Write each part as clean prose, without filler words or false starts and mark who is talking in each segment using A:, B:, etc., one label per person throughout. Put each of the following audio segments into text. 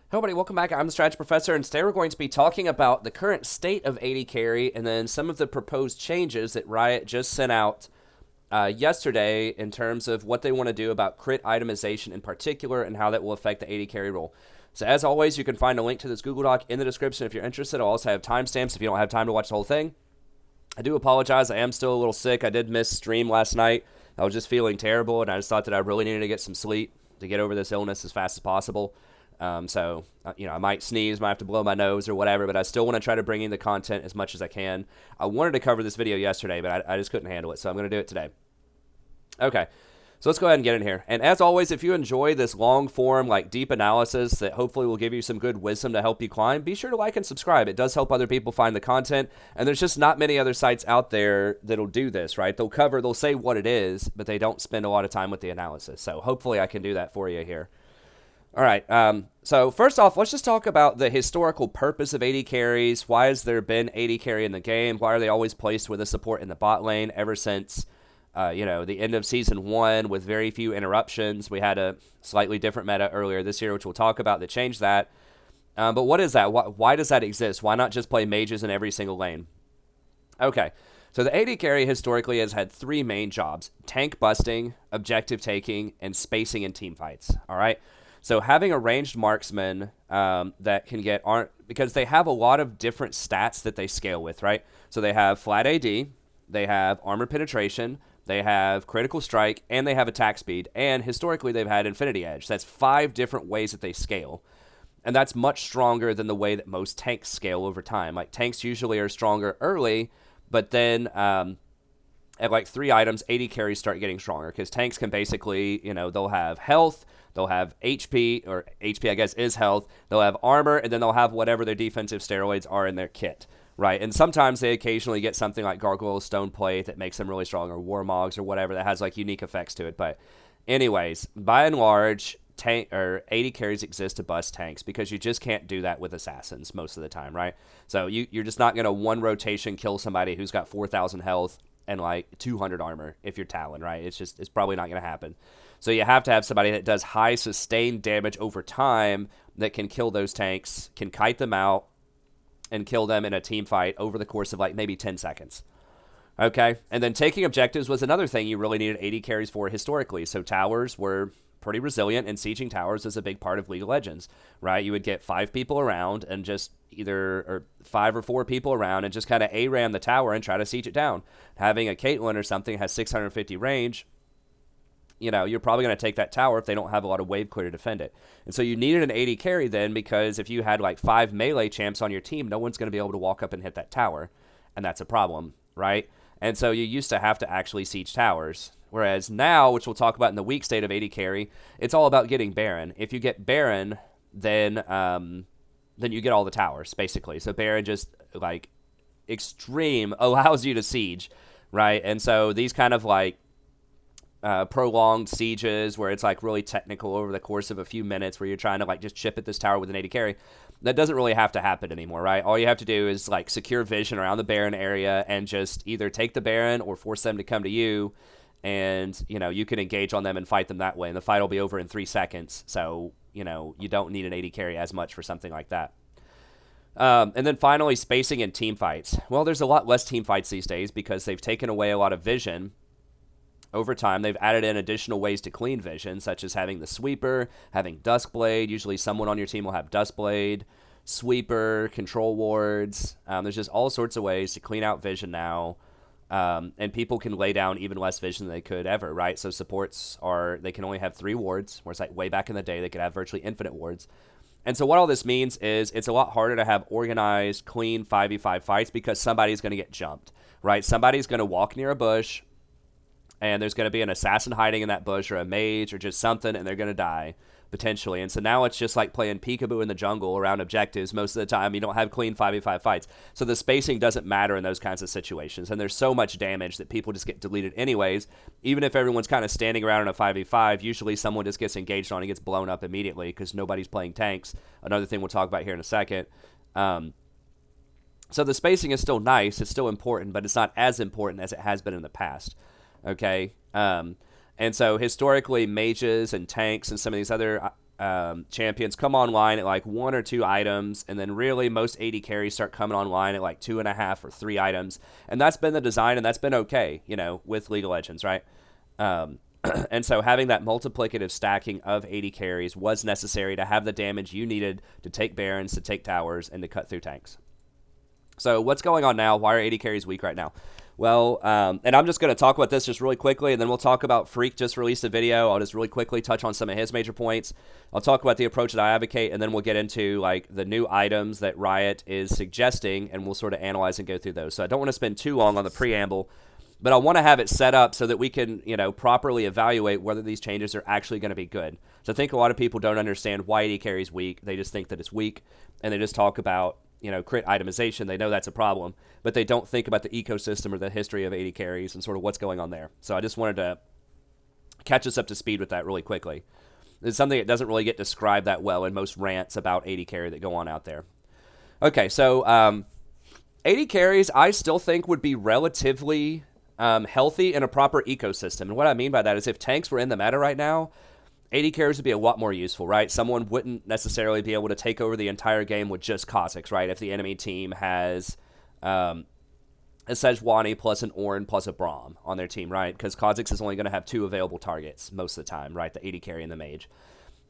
A: Hello, everybody. Welcome back. I'm the Strategy Professor, and today we're going to be talking about the current state of AD carry and then some of the proposed changes that Riot just sent out yesterday in terms of what they want to do about crit itemization in particular and how that will affect the AD carry role. So, as always, you can find a link to this Google Doc in the description if you're interested. I'll also have timestamps if you don't have time to watch the whole thing. I do apologize. I am still a little sick. I did miss stream last night. I was just feeling terrible, and I just thought that I really needed to get some sleep to get over this illness as fast as possible. I might sneeze, might have to blow my nose or whatever, but I still want to try to bring in the content as much as I can. I wanted to cover this video yesterday, but I just couldn't handle it, so I'm going to do it today. Okay, so let's go ahead and get in here. And as always, if you enjoy this long form, like deep analysis that hopefully will give you some good wisdom to help you climb, be sure to like and subscribe. It does help other people find the content, and there's just not many other sites out there that'll do this, right? They'll say what it is, but they don't spend a lot of time with the analysis. So hopefully I can do that for you here. All right, so first off, let's just talk about the historical purpose of AD carries. Why has there been AD carry in the game? Why are they always placed with a support in the bot lane ever since, the end of Season 1 with very few interruptions? We had a slightly different meta earlier this year, which we'll talk about, that changed that. But what is that? Why does that exist? Why not just play mages in every single lane? Okay, so the AD carry historically has had three main jobs: tank busting, objective taking, and spacing in team fights, all right? So having a ranged marksman that can get because they have a lot of different stats that they scale with, right? So they have flat AD, they have armor penetration, they have critical strike, and they have attack speed. And historically, they've had infinity edge. That's 5 different ways that they scale. And that's much stronger than the way that most tanks scale over time. Like, tanks usually are stronger early, but then at like 3 items, AD carries start getting stronger because tanks can basically, they'll have health, they'll have HP, or HP I guess is health, they'll have armor, and then they'll have whatever their defensive steroids are in their kit, right? And sometimes they occasionally get something like Gargoyle Stone Plate that makes them really strong, or Warmogs or whatever that has like unique effects to it. But anyways, by and large, tank or AD carries exist to bust tanks because you just can't do that with assassins most of the time, right? So you're just not going to one rotation kill somebody who's got 4,000 health and like 200 armor if you're Talon, right? It's probably not going to happen. So you have to have somebody that does high sustained damage over time that can kill those tanks, can kite them out, and kill them in a team fight over the course of like maybe 10 seconds. Okay? And then taking objectives was another thing you really needed AD carries for historically. So towers were pretty resilient, and sieging towers is a big part of League of Legends, right? You would get 5 people around and just or 5 or 4 people around and just kind of ARAM the tower and try to siege it down. Having a Caitlyn or something has 650 range, you're probably going to take that tower if they don't have a lot of wave clear to defend it. And so you needed an AD carry then, because if you had like 5 melee champs on your team, no one's going to be able to walk up and hit that tower. And that's a problem, right? And so you used to have to actually siege towers. Whereas now, which we'll talk about in the weak state of AD carry, it's all about getting Baron. If you get Baron, then you get all the towers, basically. So Baron just, like, extreme allows you to siege, right? And so these kind of, like, prolonged sieges where it's like really technical over the course of a few minutes where you're trying to like just chip at this tower with an AD carry, that doesn't really have to happen anymore, right? All you have to do is like secure vision around the Baron area and just either take the Baron or force them to come to you, and you can engage on them and fight them that way, and the fight will be over in 3 seconds. So you don't need an AD carry as much for something like that. And then finally, spacing in team fights. Well, there's a lot less team fights these days because they've taken away a lot of vision. Over time, they've added in additional ways to clean vision, such as having the sweeper, having Duskblade. Usually someone on your team will have Duskblade, sweeper, control wards. There's just all sorts of ways to clean out vision now. And people can lay down even less vision than they could ever, right? So supports they can only have 3 wards, whereas like way back in the day, they could have virtually infinite wards. And so what all this means is it's a lot harder to have organized, clean 5v5 fights because somebody's going to get jumped, right? Somebody's going to walk near a bush, and there's going to be an assassin hiding in that bush or a mage or just something, and they're going to die, potentially. And so now it's just like playing peekaboo in the jungle around objectives. Most of the time, you don't have clean 5v5 fights. So the spacing doesn't matter in those kinds of situations. And there's so much damage that people just get deleted anyways. Even if everyone's kind of standing around in a 5v5, usually someone just gets engaged on and gets blown up immediately because nobody's playing tanks. Another thing we'll talk about here in a second. So the spacing is still nice. It's still important, but it's not as important as it has been in the past. Okay, and so historically, mages and tanks and some of these other champions come online at like 1 or 2 items, and then really most AD carries start coming online at like 2.5 or 3 items, and that's been the design, and that's been okay, with League of Legends, right? And so having that multiplicative stacking of AD carries was necessary to have the damage you needed to take Barons, to take towers, and to cut through tanks. So what's going on now? Why are AD carries weak right now? Well, and I'm just going to talk about this just really quickly, and then we'll talk about Phreak just released a video. I'll just really quickly touch on some of his major points. I'll talk about the approach that I advocate, and then we'll get into like the new items that Riot is suggesting, and we'll sort of analyze and go through those. So I don't want to spend too long on the preamble, but I want to have it set up so that we can, properly evaluate whether these changes are actually going to be good. So I think a lot of people don't understand why AD carry is weak. They just think that it's weak, and they just talk about crit itemization. They know that's a problem, but they don't think about the ecosystem or the history of AD carries and sort of what's going on there. So I just wanted to catch us up to speed with that really quickly. It's something that doesn't really get described that well in most rants about AD carry that go on out there. Okay, so AD carries I still think would be relatively healthy in a proper ecosystem. And what I mean by that is if tanks were in the meta right now, AD carries would be a lot more useful, right? Someone wouldn't necessarily be able to take over the entire game with just Kha'Zix, right? If the enemy team has a Sejuani plus an Ornn plus a Braum on their team, right? Because Kha'Zix is only going to have 2 available targets most of the time, right? The AD carry and the mage.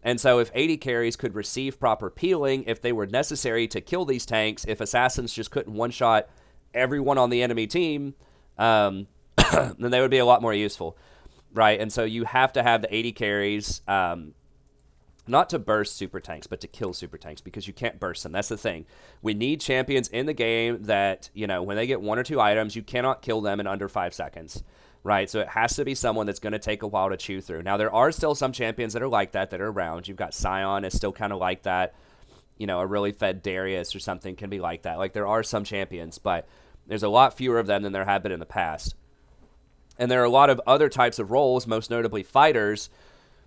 A: And so if AD carries could receive proper peeling, if they were necessary to kill these tanks, if assassins just couldn't one-shot everyone on the enemy team, then they would be a lot more useful. Right, and so you have to have the AD carries, not to burst super tanks, but to kill super tanks, because you can't burst them. That's the thing. We need champions in the game that, when they get 1 or 2 items, you cannot kill them in under 5 seconds. Right, so it has to be someone that's going to take a while to chew through. Now, there are still some champions that are like that are around. You've got Sion is still kind of like that. A really fed Darius or something can be like that. Like, there are some champions, but there's a lot fewer of them than there have been in the past. And there are a lot of other types of roles, most notably fighters,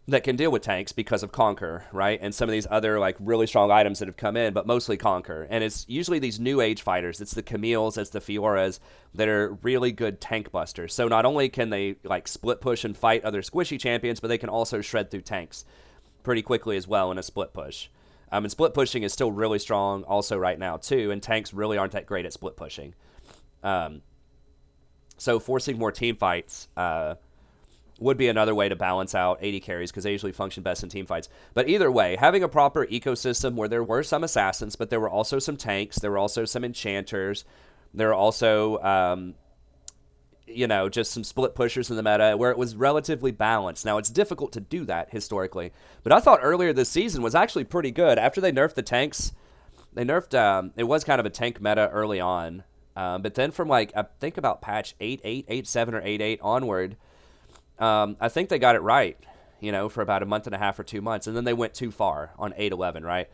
A: that can deal with tanks because of Conquer, right? And some of these other like really strong items that have come in, but mostly Conquer. And it's usually these new age fighters. It's the Camille's, it's the Fioras that are really good tank busters. So not only can they like split push and fight other squishy champions, but they can also shred through tanks pretty quickly as well in a split push. And split pushing is still really strong also right now too, and tanks really aren't that great at split pushing. So forcing more team fights would be another way to balance out AD carries because they usually function best in team fights. But either way, having a proper ecosystem where there were some assassins, but there were also some tanks, there were also some enchanters, there were also, just some split pushers in the meta where it was relatively balanced. Now, it's difficult to do that historically, but I thought earlier this season was actually pretty good. After they nerfed the tanks, they nerfed, it was kind of a tank meta early on. But then from I think about patch 8.8, 8.7, or 8.8 onward, I think they got it right, for about a month and a half or 2 months. And then they went too far on 8.11, right?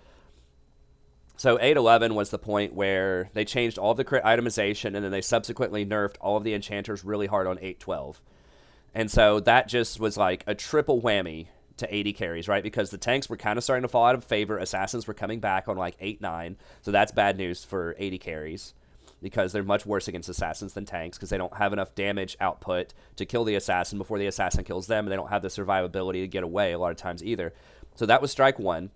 A: So 8.11 was the point where they changed all of the crit itemization, and then they subsequently nerfed all of the enchanters really hard on 8.12. And so that just was like a triple whammy to AD carries, right? Because the tanks were kind of starting to fall out of favor. Assassins were coming back on 8.9. So that's bad news for AD carries, because they're much worse against assassins than tanks because they don't have enough damage output to kill the assassin before the assassin kills them, and they don't have the survivability to get away a lot of times either. So that was strike one,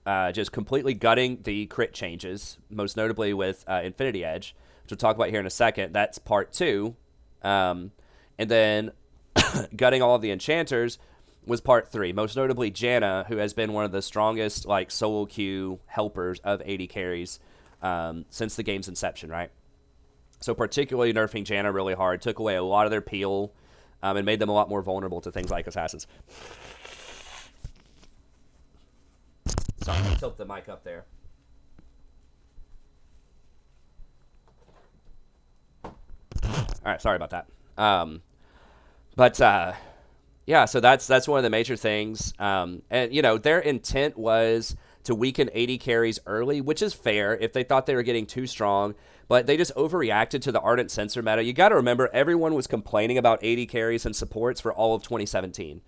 A: just completely gutting the crit changes, most notably with Infinity Edge, which we'll talk about here in a second. That's part 2. And then gutting all of the enchanters was part 3, most notably Janna, who has been one of the strongest solo queue helpers of AD carries since the game's inception, right? So particularly nerfing Janna really hard took away a lot of their peel and made them a lot more vulnerable to things like assassins. Sorry, I'm going to tilt the mic up there. All right, sorry about that. Yeah, so that's one of the major things. And, their intent was to weaken AD carries early, which is fair if they thought they were getting too strong, but they just overreacted to the Ardent Sensor meta. You got to remember, everyone was complaining about AD carries and supports for all of 2017,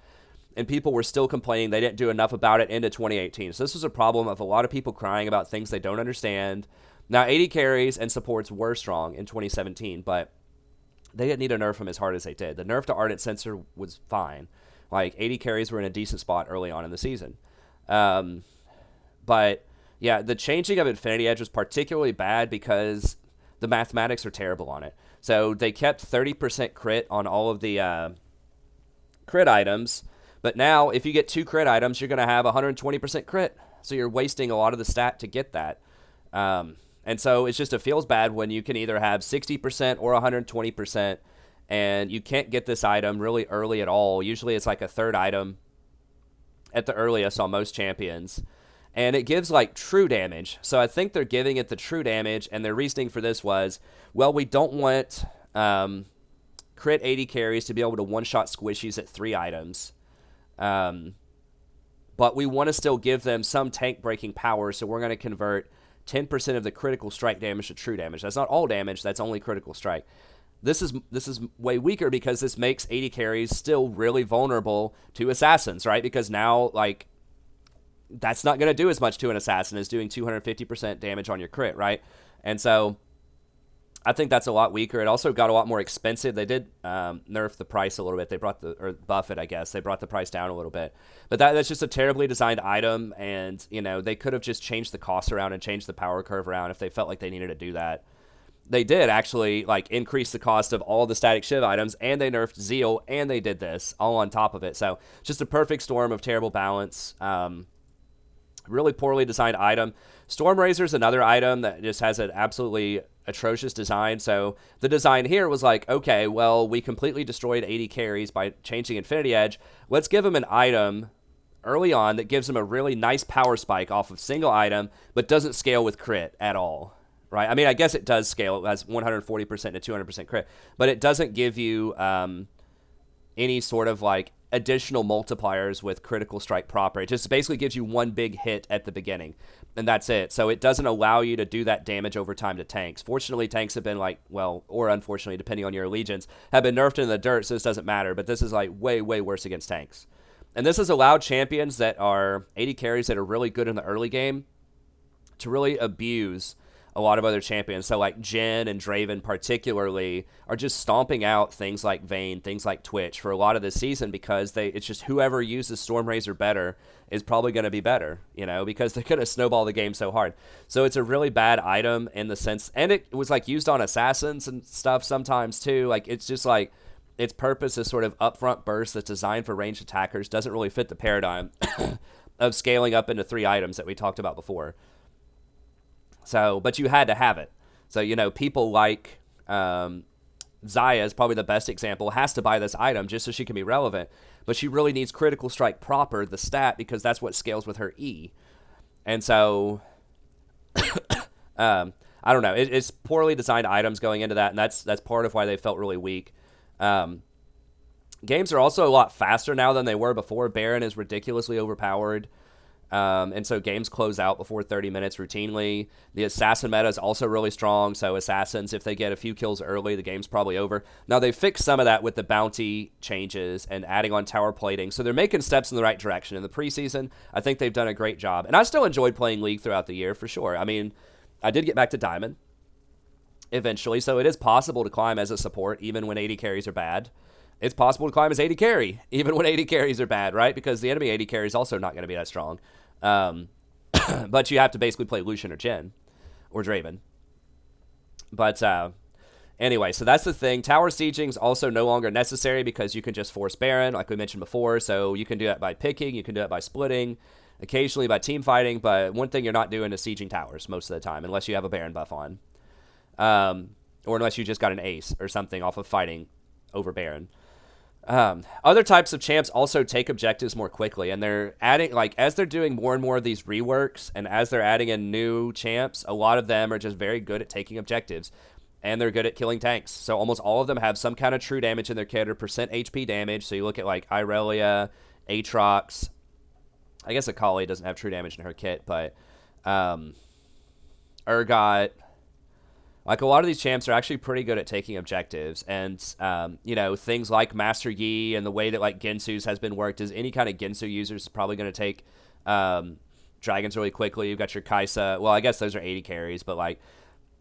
A: and people were still complaining they didn't do enough about it into 2018. So this was a problem of a lot of people crying about things they don't understand. Now, AD carries and supports were strong in 2017, but they didn't need to nerf them as hard as they did. The nerf to Ardent Sensor was fine. AD carries were in a decent spot early on in the season. Um, but yeah, the changing of Infinity Edge was particularly bad because the mathematics are terrible on it. So they kept 30% crit on all of the crit items, but now if you get 2 crit items, you're going to have 120% crit. So you're wasting a lot of the stat to get that. And so it feels bad when you can either have 60% or 120%, and you can't get this item really early at all. Usually it's like a third item at the earliest on most champions. And it gives like true damage. So I think they're giving it the true damage, and their reasoning for this was, well, we don't want crit AD carries to be able to one-shot squishies at 3 items. But we want to still give them some tank-breaking power, so we're going to convert 10% of the critical strike damage to true damage. That's not all damage, that's only critical strike. This is way weaker because this makes AD carries still really vulnerable to assassins, right? Because now, like, that's not going to do as much to an assassin as doing 250% damage on your crit, right? And so I think that's a lot weaker. It also got a lot more expensive. They did nerf the price a little bit. They brought or buff it, I guess. They brought the price down a little bit. But that's just a terribly designed item, and, you know, they could have just changed the cost around and changed the power curve around if they felt like they needed to do that. They did actually, like, increase the cost of all the static shiv items, and they nerfed Zeal, and they did this all on top of it. So just a perfect storm of terrible balance. Really poorly designed item. Stormrazor is another item that just has an absolutely atrocious design. So the design here was like, okay, well, we completely destroyed AD carries by changing Infinity Edge. Let's give them an item early on that gives them a really nice power spike off of single item, but doesn't scale with crit at all. Right? I mean, I guess it does scale. It has 140% to 200% crit, but it doesn't give you any sort of like additional multipliers with critical strike proper. It just basically gives you one big hit at the beginning, and that's it. So it doesn't allow you to do that damage over time to tanks. Fortunately, tanks have been like, well, or unfortunately, depending on your allegiance, have been nerfed in the dirt, so this doesn't matter. But this is like way, way worse against tanks. And this has allowed champions that are AD carries that are really good in the early game to really abuse a lot of other champions. So like Jhin and Draven particularly are just stomping out things like Vayne, things like Twitch for a lot of this season, because it's just whoever uses Stormrazor better is probably going to be better, you know, because they're going to snowball the game so hard. So it's a really bad item in the sense, and it was like used on assassins and stuff sometimes too. Like, it's just like its purpose is sort of upfront burst that's designed for ranged attackers doesn't really fit the paradigm of scaling up into 3 items that we talked about before. So, but you had to have it. So, you know, people like Xayah is probably the best example, has to buy this item just so she can be relevant. But she really needs critical strike proper, the stat, because that's what scales with her E. And so, I don't know. It's poorly designed items going into that, and that's part of why they felt really weak. Games are also a lot faster now than they were before. Baron is ridiculously overpowered. And so games close out before 30 minutes routinely. The assassin meta is also really strong, so assassins, if they get a few kills early, the game's probably over. Now, they fixed some of that with the bounty changes and adding on tower plating, so they're making steps in the right direction. In the preseason, I think they've done a great job. And I still enjoyed playing League throughout the year, for sure. I mean, I did get back to Diamond eventually, so it is possible to climb as a support even when AD carries are bad. It's possible to climb as AD carry, even when AD carries are bad, right? Because the enemy AD carry is also not going to be that strong. But you have to basically play Lucian or Jhin or Draven. But anyway, so that's the thing. Tower sieging is also no longer necessary because you can just force Baron, like we mentioned before. So you can do that by picking, you can do it by splitting, occasionally by team fighting. But one thing you're not doing is sieging towers most of the time, unless you have a Baron buff on. Or unless you just got an ace or something off of fighting over Baron. Other types of champs also take objectives more quickly, and they're adding, like, as they're doing more and more of these reworks, and as they're adding in new champs, a lot of them are just very good at taking objectives, and they're good at killing tanks. So almost all of them have some kind of true damage in their kit or percent HP damage. So you look at like Irelia, Aatrox. I guess Akali doesn't have true damage in her kit, but Urgot. Like, a lot of these champs are actually pretty good at taking objectives. And, you know, things like Master Yi and the way that, like, Gensu's has been worked is any kind of Gensu user is probably going to take dragons really quickly. You've got your Kai'Sa. Well, I guess those are 80 carries, but, like,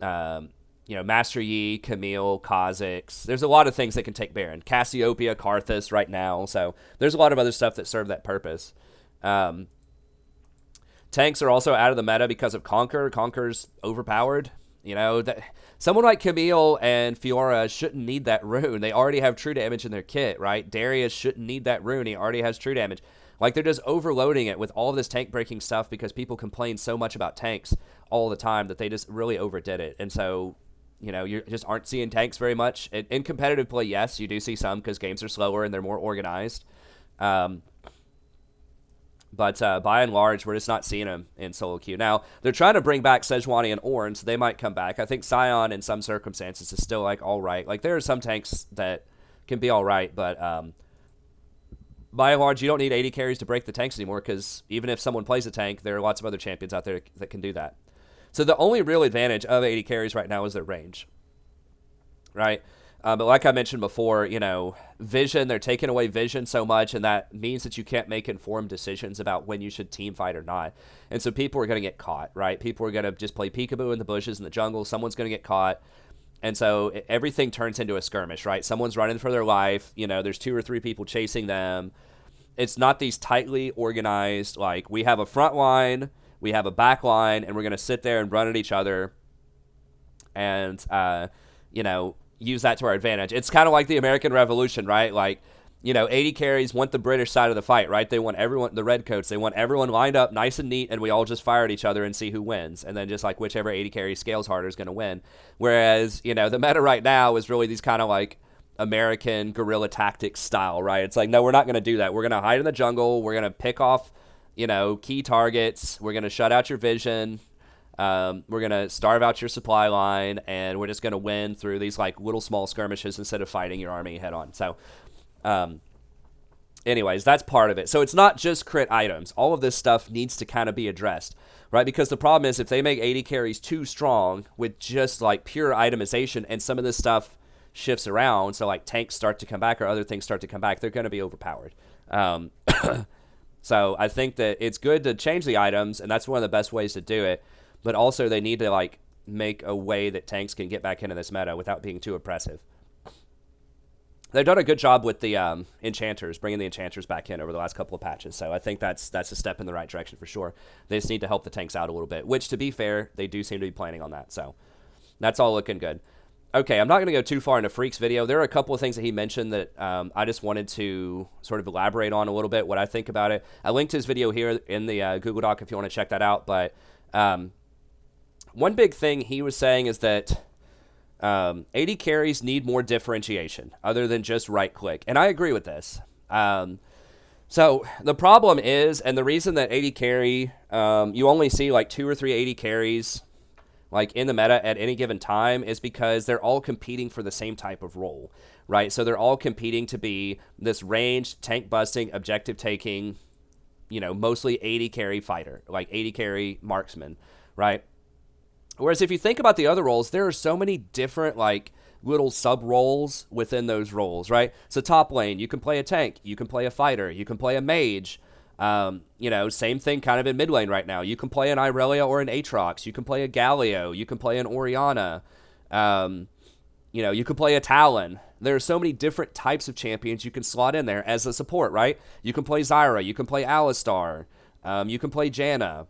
A: you know, Master Yi, Camille, Kha'Zix. There's a lot of things that can take Baron. Cassiopeia, Karthus right now. So there's a lot of other stuff that serve that purpose. Tanks are also out of the meta because of Conquer. Conquer's overpowered. You know, that someone like Camille and Fiora shouldn't need that rune. They already have true damage in their kit, right? Darius shouldn't need that rune. He already has true damage. Like, they're just overloading it with all this tank breaking stuff because people complain so much about tanks all the time that they just really overdid it. And so, you know, you just aren't seeing tanks very much. In competitive play, yes, you do see some because games are slower and they're more organized. But by and large, we're just not seeing them in solo queue. Now, they're trying to bring back Sejuani and Ornn, so they might come back. I think Sion, in some circumstances, is still, like, all right. Like, there are some tanks that can be all right, but by and large, you don't need AD carries to break the tanks anymore because even if someone plays a tank, there are lots of other champions out there that can do that. So the only real advantage of AD carries right now is their range, right? But like I mentioned before, you know, vision, they're taking away vision so much, and that means that you can't make informed decisions about when you should team fight or not. And so people are going to get caught, right? People are going to just play peekaboo in the bushes in the jungle. Someone's going to get caught. And so everything turns into a skirmish, right? Someone's running for their life. You know, there's 2 or 3 people chasing them. It's not these tightly organized, like, we have a front line, we have a back line, and we're going to sit there and run at each other and, you know, use that to our advantage. It's kind of like the American Revolution, right? Like, you know, AD carries want the British side of the fight, right? They want everyone, the redcoats, they want everyone lined up nice and neat, and we all just fire at each other and see who wins. And then just like whichever AD carry scales harder is going to win. Whereas, you know, the meta right now is really these kind of like American guerrilla tactics style, right? It's like, no, we're not going to do that. We're going to hide in the jungle. We're going to pick off, you know, key targets. We're going to shut out your vision. We're going to starve out your supply line, and we're just going to win through these like little small skirmishes instead of fighting your army head on. So, anyways, that's part of it. So it's not just crit items. All of this stuff needs to kind of be addressed, right? Because the problem is if they make AD carries too strong with just like pure itemization and some of this stuff shifts around, so like tanks start to come back or other things start to come back, they're going to be overpowered. So I think that it's good to change the items, and that's one of the best ways to do it. But also they need to like make a way that tanks can get back into this meta without being too oppressive. They've done a good job with the enchanters, bringing the enchanters back in over the last couple of patches. So I think that's a step in the right direction for sure. They just need to help the tanks out a little bit, which, to be fair, they do seem to be planning on that. So that's all looking good. Okay, I'm not going to go too far into Phreak's video. There are a couple of things that he mentioned that I just wanted to sort of elaborate on a little bit, what I think about it. I linked his video here in the Google Doc if you want to check that out. But one big thing he was saying is that AD carries need more differentiation other than just right-click. And I agree with this. So the problem is, and the reason that AD carry, you only see like 2 or 3 AD carries like in the meta at any given time is because they're all competing for the same type of role, right? So they're all competing to be this ranged, tank-busting, objective-taking, you know, mostly AD carry fighter, like AD carry marksman, right? Whereas if you think about the other roles, there are so many different, like, little sub-roles within those roles, right? So top lane, you can play a tank, you can play a fighter, you can play a mage. You know, same thing kind of in mid lane right now. You can play an Irelia or an Aatrox. You can play a Galio. You can play an Orianna. You know, you can play a Talon. There are so many different types of champions you can slot in there as a support, right? You can play Zyra. You can play Alistar. You can play Janna.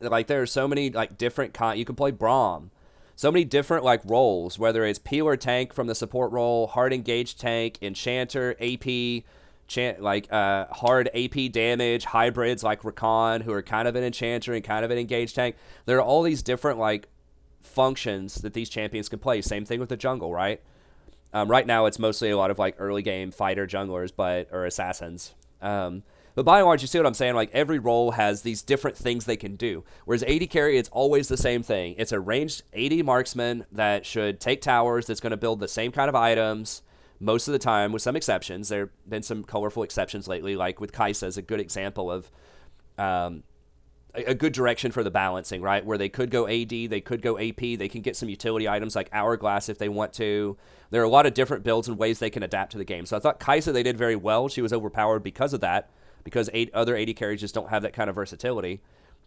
A: Like, there are so many, like, different you can play Braum. So many different, like, roles, whether it's peeler tank from the support role, hard engaged tank, enchanter, AP, hard AP damage, hybrids like Rakan, who are kind of an enchanter and kind of an engaged tank. There are all these different, like, functions that these champions can play. Same thing with the jungle, right? Right now, it's mostly a lot of, like, early game fighter junglers, or assassins. But by and large, you see what I'm saying? Like, every role has these different things they can do. Whereas AD carry, it's always the same thing. It's a ranged AD marksman that should take towers, that's going to build the same kind of items most of the time, with some exceptions. There have been some colorful exceptions lately, like with Kai'Sa is a good example of a good direction for the balancing, right? Where they could go AD, they could go AP, they can get some utility items like Hourglass if they want to. There are a lot of different builds and ways they can adapt to the game. So I thought Kai'Sa, they did very well. She was overpowered because of that, because other AD carries just don't have that kind of versatility.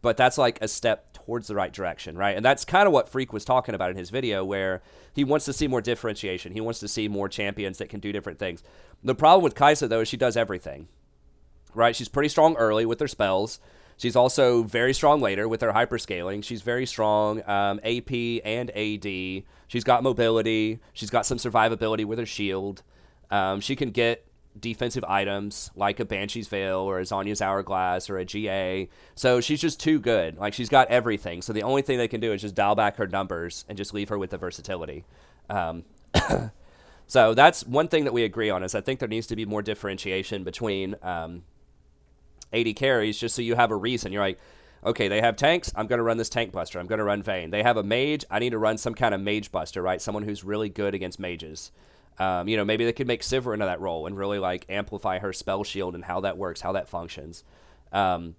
A: But that's like a step towards the right direction, right? And that's kind of what Phreak was talking about in his video, where he wants to see more differentiation. He wants to see more champions that can do different things. The problem with Kai'Sa, though, is she does everything, right? She's pretty strong early with her spells. She's also very strong later with her hyperscaling. She's very strong AP and AD. She's got mobility. She's got some survivability with her shield. She can get defensive items like a Banshee's Veil or a Zonya's Hourglass or a GA. So she's just too good. Like, she's got everything. So the only thing they can do is just dial back her numbers and just leave her with the versatility. So that's one thing that we agree on, is I think there needs to be more differentiation between AD carries, just so you have a reason. You're like, okay, they have tanks, I'm going to run this tank buster. I'm going to run Vayne. They have a mage, I need to run some kind of mage buster, right? Someone who's really good against mages. Maybe they could make Sivir into that role and really like amplify her spell shield and how that works, how that functions. But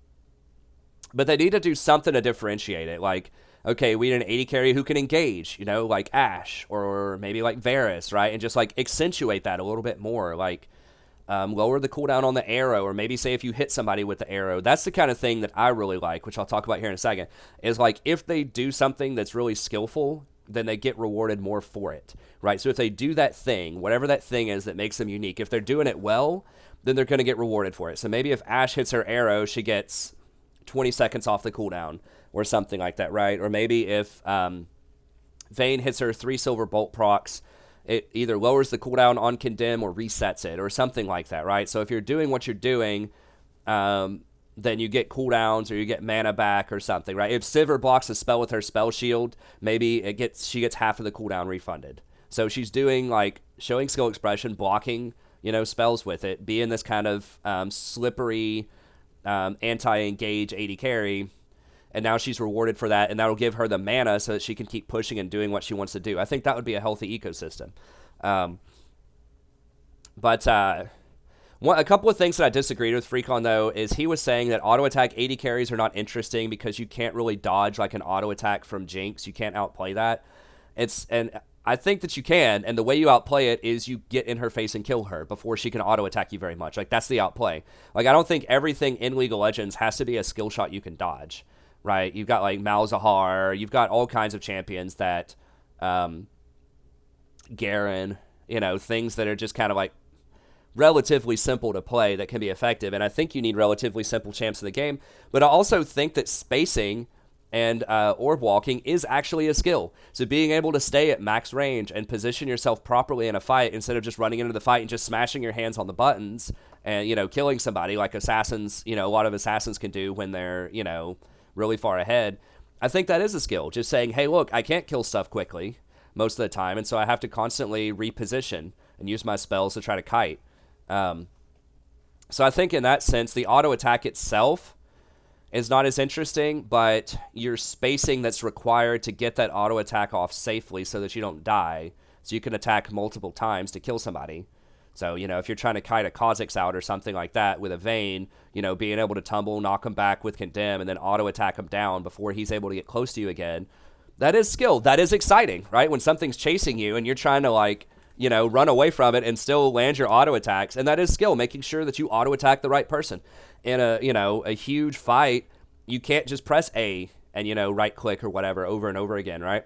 A: they need to do something to differentiate it. Like, okay, we need an AD carry who can engage, like Ashe or maybe like Varus, right? And just like accentuate that a little bit more. Like, lower the cooldown on the arrow, or maybe say if you hit somebody with the arrow. That's the kind of thing that I really like, which I'll talk about here in a second, is like if they do something that's really skillful, then they get rewarded more for it, right? So if they do that thing, whatever that thing is that makes them unique, if they're doing it well, then they're going to get rewarded for it. So maybe if Ashe hits her arrow, she gets 20 seconds off the cooldown or something like that, right? Or maybe if Vayne hits her 3 silver bolt procs, it either lowers the cooldown on Condemn or resets it or something like that, right? So if you're doing what you're doing, then you get cooldowns or you get mana back or something, right? If Sivir blocks a spell with her spell shield, maybe she gets half of the cooldown refunded. So she's doing like showing skill expression, blocking, spells with it, being this kind of slippery anti-engage AD carry. And now she's rewarded for that, and that'll give her the mana so that she can keep pushing and doing what she wants to do. I think that would be a healthy ecosystem. But a couple of things that I disagreed with Phreak on, though, is he was saying that auto-attack AD carries are not interesting because you can't really dodge like an auto-attack from Jinx. You can't outplay that. And I think that you can, and the way you outplay it is you get in her face and kill her before she can auto-attack you very much. Like, that's the outplay. Like, I don't think everything in League of Legends has to be a skill shot you can dodge. Right, you've got like Malzahar, you've got all kinds of champions that, Garen, things that are just kind of like relatively simple to play that can be effective. And I think you need relatively simple champs in the game. But I also think that spacing and orb walking is actually a skill. So being able to stay at max range and position yourself properly in a fight instead of just running into the fight and just smashing your hands on the buttons and, killing somebody like assassins, a lot of assassins can do when they're, really far ahead. I think that is a skill. Just saying, hey, look, I can't kill stuff quickly most of the time, and so I have to constantly reposition and use my spells to try to kite. So I think in that sense, the auto attack itself is not as interesting, but your spacing that's required to get that auto attack off safely so that you don't die, so you can attack multiple times to kill somebody. So, if you're trying to kite a Kha'Zix out or something like that with a Vayne, being able to tumble, knock him back with Condemn, and then auto-attack him down before he's able to get close to you again, that is skill. That is exciting, right? When something's chasing you and you're trying to, run away from it and still land your auto-attacks, and that is skill, making sure that you auto-attack the right person. In a huge fight, you can't just press A and, right-click or whatever over and over again, right?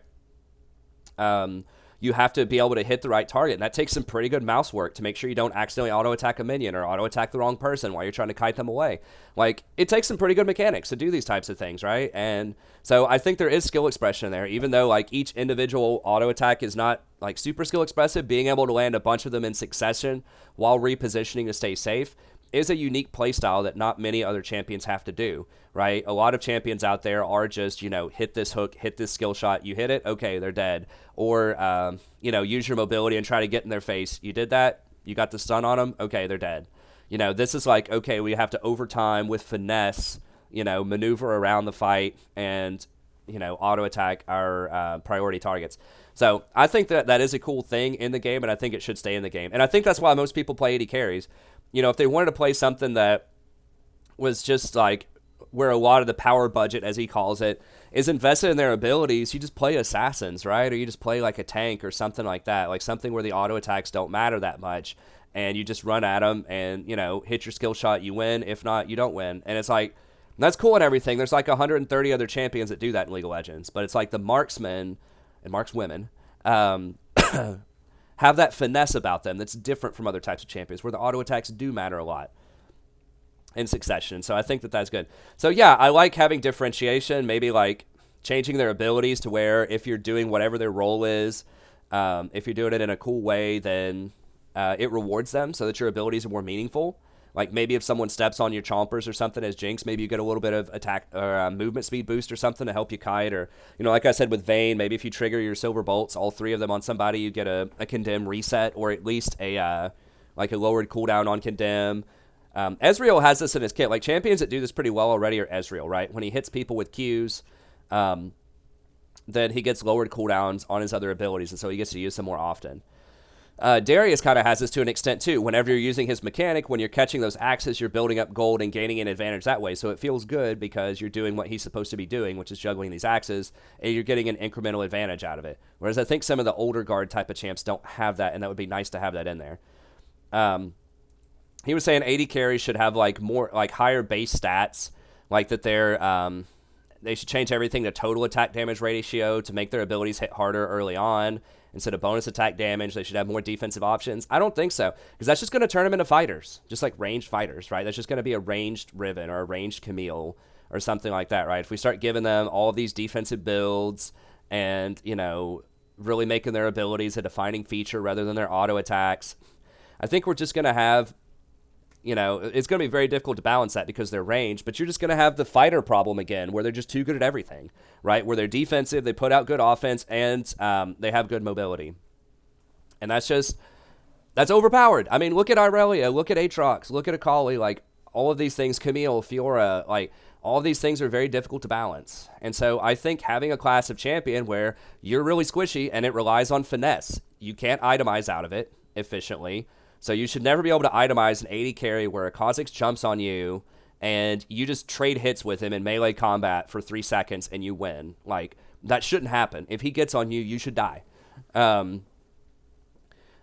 A: You have to be able to hit the right target. And that takes some pretty good mouse work to make sure you don't accidentally auto-attack a minion or auto-attack the wrong person while you're trying to kite them away. Like, it takes some pretty good mechanics to do these types of things, right? And so I think there is skill expression there, even though, like, each individual auto-attack is not, like, super skill expressive. Being able to land a bunch of them in succession while repositioning to stay safe is a unique playstyle that not many other champions have to do, right? A lot of champions out there are just, hit this hook, hit this skill shot, you hit it, okay, they're dead. Or, use your mobility and try to get in their face. You did that, you got the stun on them, okay, they're dead. This is like, okay, we have to overtime with finesse, maneuver around the fight and, auto-attack our priority targets. So I think that is a cool thing in the game, and I think it should stay in the game. And I think that's why most people play AD carries. If they wanted to play something that was just like where a lot of the power budget, as he calls it, is invested in their abilities, you just play assassins, right? Or you just play like a tank or something like that, like something where the auto attacks don't matter that much, and you just run at them and, hit your skill shot, you win. If not, you don't win. And it's like, that's cool and everything. There's like 130 other champions that do that in League of Legends, but it's like the marksmen and markswomen, have that finesse about them that's different from other types of champions where the auto attacks do matter a lot. in succession. So I think that that's good. So yeah, I like having differentiation, maybe like changing their abilities to where if you're doing whatever their role is, if you're doing it in a cool way, then it rewards them so that your abilities are more meaningful. Like maybe if someone steps on your chompers or something as Jinx, maybe you get a little bit of attack or movement speed boost or something to help you kite. Or, like I said with Vayne, maybe if you trigger your silver bolts, all 3 of them on somebody, you get a condemn reset or at least a lowered cooldown on condemn. Ezreal has this in his kit. Like champions that do this pretty well already are Ezreal, right? When he hits people with Qs, then he gets lowered cooldowns on his other abilities, and so he gets to use them more often. Darius kind of has this to an extent too. Whenever you're using his mechanic, when you're catching those axes, you're building up gold and gaining an advantage that way. So it feels good because you're doing what he's supposed to be doing, which is juggling these axes, and you're getting an incremental advantage out of it. Whereas I think some of the older guard type of champs don't have that, and that would be nice to have that in there. He was saying AD carries should have like more, like higher base stats, like that they should change everything to total attack damage ratio to make their abilities hit harder early on. Instead of bonus attack damage, they should have more defensive options. I don't think so, because that's just going to turn them into fighters, just like ranged fighters, right? That's just going to be a ranged Riven or a ranged Camille or something like that, right? If we start giving them all of these defensive builds and, really making their abilities a defining feature rather than their auto attacks, I think we're just going to have, it's going to be very difficult to balance that because they're ranged, but you're just going to have the fighter problem again, where they're just too good at everything, right? Where they're defensive, they put out good offense, and they have good mobility. And that's overpowered. I mean, look at Irelia, look at Aatrox, look at Akali, like all of these things, Camille, Fiora, like all of these things are very difficult to balance. And so I think having a class of champion where you're really squishy and it relies on finesse, you can't itemize out of it efficiently. So you should never be able to itemize an AD carry where a Kha'Zix jumps on you and you just trade hits with him in melee combat for 3 seconds and you win. Like, that shouldn't happen. If he gets on you, you should die.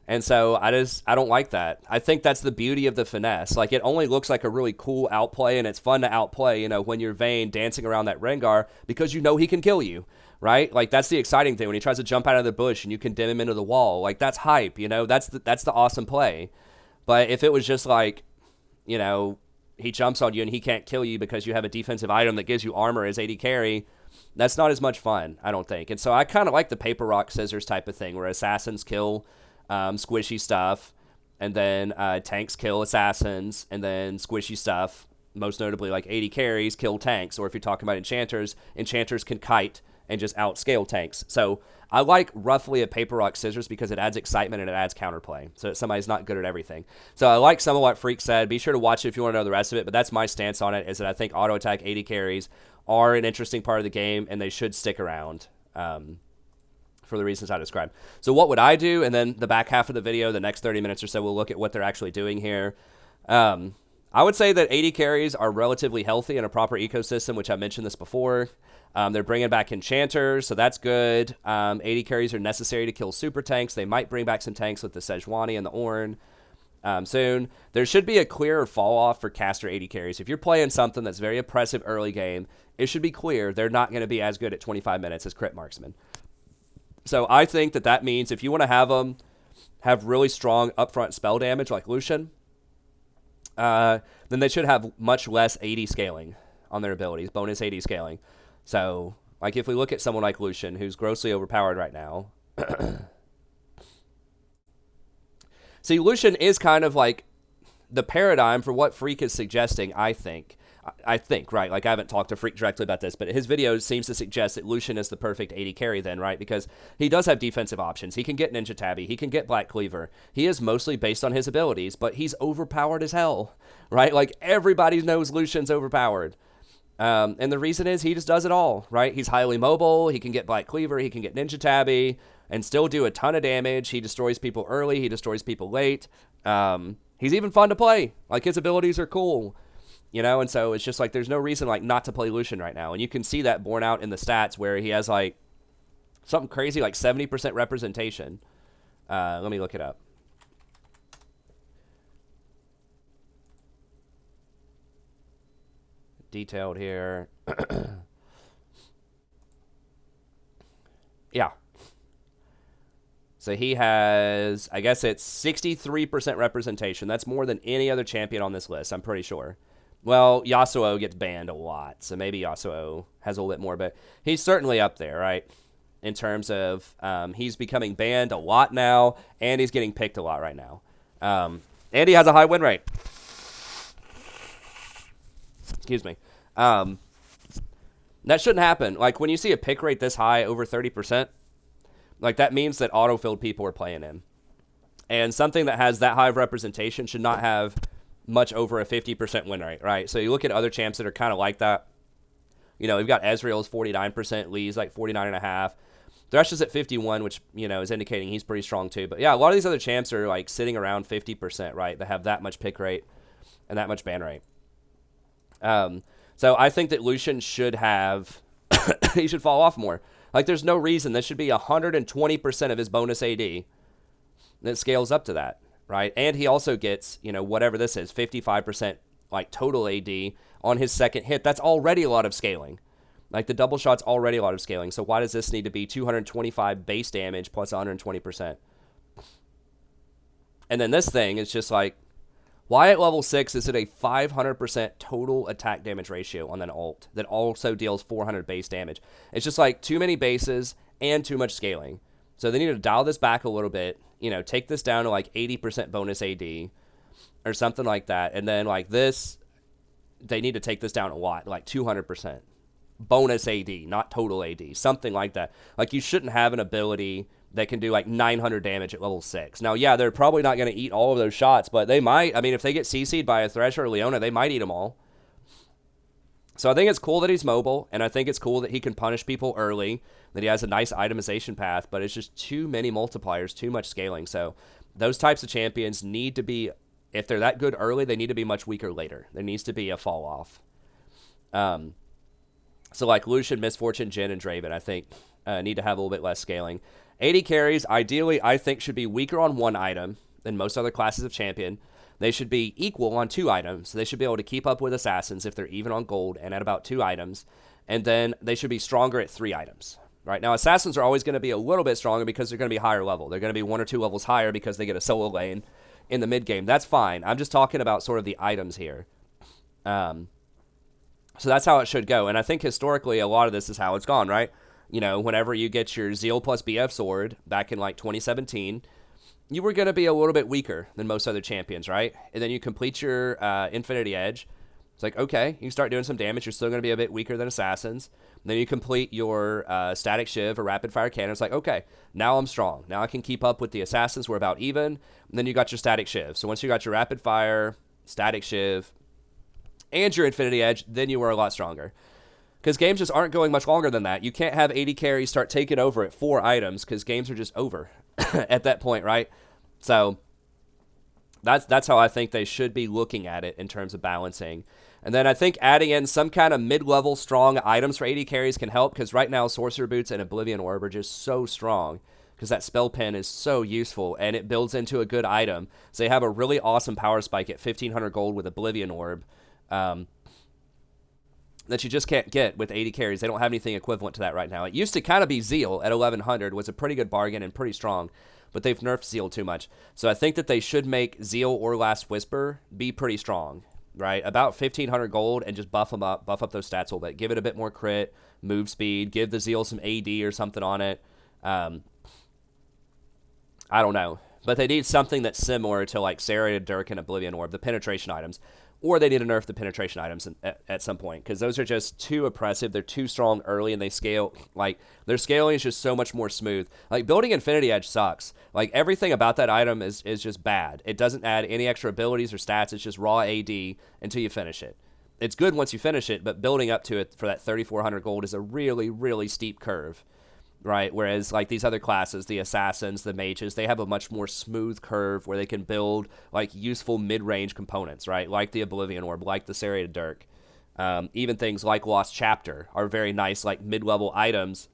A: And so I don't like that. I think that's the beauty of the finesse. Like, it only looks like a really cool outplay, and it's fun to outplay, when you're Vayne dancing around that Rengar because he can kill you. Right? Like, that's the exciting thing when he tries to jump out of the bush and you condemn him into the wall. Like, that's hype, that's the awesome play. But if it was just like, he jumps on you and he can't kill you because you have a defensive item that gives you armor as AD carry, that's not as much fun, I don't think. And so I kind of like the paper, rock, scissors type of thing where assassins kill squishy stuff, and then tanks kill assassins, and then squishy stuff, most notably like AD carries, kill tanks. Or if you're talking about enchanters can kite and just outscale tanks. So I like roughly a paper, rock, scissors because it adds excitement and it adds counterplay. So somebody's not good at everything. So I like some of what Phreak said. Be sure to watch it if you want to know the rest of it. But that's my stance on it, is that I think auto attack AD carries are an interesting part of the game and they should stick around for the reasons I described. So what would I do? And then the back half of the video, the next 30 minutes or so, we'll look at what they're actually doing here. I would say that AD carries are relatively healthy in a proper ecosystem, which I mentioned this before. They're bringing back enchanters, so that's good. AD carries are necessary to kill super tanks. They might bring back some tanks with the Sejuani and the Ornn soon. There should be a clearer fall off for caster AD carries. If you're playing something that's very oppressive early game, it should be clear they're not going to be as good at 25 minutes as crit marksman. So I think that means if you want to have them have really strong upfront spell damage like Lucian, then they should have much less AD scaling on their abilities, bonus AD scaling. So, like, if we look at someone like Lucian, who's grossly overpowered right now. See, Lucian is kind of like the paradigm for what Phreak is suggesting, I think. Right? Like, I haven't talked to Phreak directly about this, but his video seems to suggest that Lucian is the perfect AD carry then, right? Because he does have defensive options. He can get Ninja Tabby. He can get Black Cleaver. He is mostly based on his abilities, but he's overpowered as hell, right? Like, everybody knows Lucian's overpowered. And the reason is he just does it all, right? He's highly mobile. He can get Black Cleaver. He can get Ninja Tabby and still do a ton of damage. He destroys people early. He destroys people late. He's even fun to play. Like, his abilities are cool, and so it's just like there's no reason like not to play Lucian right now. And you can see that borne out in the stats where he has like something crazy like 70% representation. Let me look it up. Detailed here. Yeah. So he has, I guess it's 63% representation. That's more than any other champion on this list, I'm pretty sure. Well, Yasuo gets banned a lot, so maybe Yasuo has a little bit more, but he's certainly up there, right? In terms of he's becoming banned a lot now, and he's getting picked a lot right now. And he has a high win rate. Excuse me. That shouldn't happen. Like, when you see a pick rate this high, over 30%, like, that means that auto-filled people are playing him. And something that has that high of representation should not have much over a 50% win rate, right? So you look at other champs that are kind of like that. You know, we've got Ezreal's 49%, Lee's like 49.5%. Thresh is at 51, which, you know, is indicating he's pretty strong too. But yeah, a lot of these other champs are like sitting around 50%, right? That have that much pick rate and that much ban rate. So I think that Lucian should have, he should fall off more. Like, there's no reason. This should be 120% of his bonus AD. And it scales up to that, right? And he also gets, you know, whatever this is, 55% like total AD on his second hit. That's already a lot of scaling. Like, the double shot's already a lot of scaling. So why does this need to be 225 base damage plus 120%? And then this thing is just like, why at level 6 is it a 500% total attack damage ratio on an ult that also deals 400 base damage? It's just like too many bases and too much scaling. So they need to dial this back a little bit, you know, take this down to like 80% bonus AD or something like that. And then like this, they need to take this down a lot, like 200% bonus AD, not total AD, something like that. Like, you shouldn't have an ability that can do like 900 damage at level 6. Now, yeah, they're probably not going to eat all of those shots, but they might. I mean, if they get CC'd by a Thresh or a Leona, they might eat them all. So I think it's cool that he's mobile, and I think it's cool that he can punish people early, that he has a nice itemization path, but it's just too many multipliers, too much scaling. So those types of champions need to be, if they're that good early, they need to be much weaker later. There needs to be a fall off. So like Lucian, Misfortune, Jhin, and Draven, I think need to have a little bit less scaling. AD carries, ideally, I think, should be weaker on one item than most other classes of champion. They should be equal on 2 items. They should be able to keep up with assassins if they're even on gold and at about 2 items. And then they should be stronger at 3 items. Right now, assassins are always going to be a little bit stronger because they're going to be higher level. They're going to be 1 or 2 levels higher because they get a solo lane in the mid game. That's fine. I'm just talking about sort of the items here. So that's how it should go. And I think historically, a lot of this is how it's gone, right? You know, whenever you get your Zeal plus BF sword back in like 2017, you were going to be a little bit weaker than most other champions, right? And then you complete your Infinity Edge. It's like, okay, you start doing some damage. You're still going to be a bit weaker than assassins. And then you complete your Static Shiv or Rapid Fire Cannon. It's like, okay, now I'm strong. Now I can keep up with the assassins. We're about even. And then you got your Static Shiv. So once you got your Rapid Fire, Static Shiv, and your Infinity Edge, then you were a lot stronger. Because games just aren't going much longer than that. You can't have AD carries start taking over at 4 items because games are just over at that point, right? So that's how I think they should be looking at it in terms of balancing. And then I think adding in some kind of mid-level strong items for AD carries can help, because right now Sorcerer Boots and Oblivion Orb are just so strong because that spell pen is so useful and it builds into a good item. So they have a really awesome power spike at 1,500 gold with Oblivion Orb. That you just can't get with AD carries. They don't have anything equivalent to that right now. It used to kind of be Zeal at 1,100, was a pretty good bargain and pretty strong, but they've nerfed Zeal too much. So I think that they should make Zeal or Last Whisper be pretty strong, right? About 1,500 gold and just buff up those stats a little bit. Give it a bit more crit, move speed, give the Zeal some AD or something on it. I don't know. But they need something that's similar to like Serrated Dirk and Oblivion Orb, the penetration items. Or they need to nerf the penetration items at some point, because those are just too oppressive. They're too strong early, and they scale, like, their scaling is just so much more smooth. Like, building Infinity Edge sucks. Like, everything about that item is just bad. It doesn't add any extra abilities or stats. It's just raw AD until you finish it. It's good once you finish it, but building up to it for that 3,400 gold is a really, really steep curve, right? Whereas, like, these other classes, the assassins, the mages, they have a much more smooth curve where they can build, like, useful mid-range components, right? Like the Oblivion Orb, like the Serrated Dirk. Even things like Lost Chapter are very nice, like, mid-level items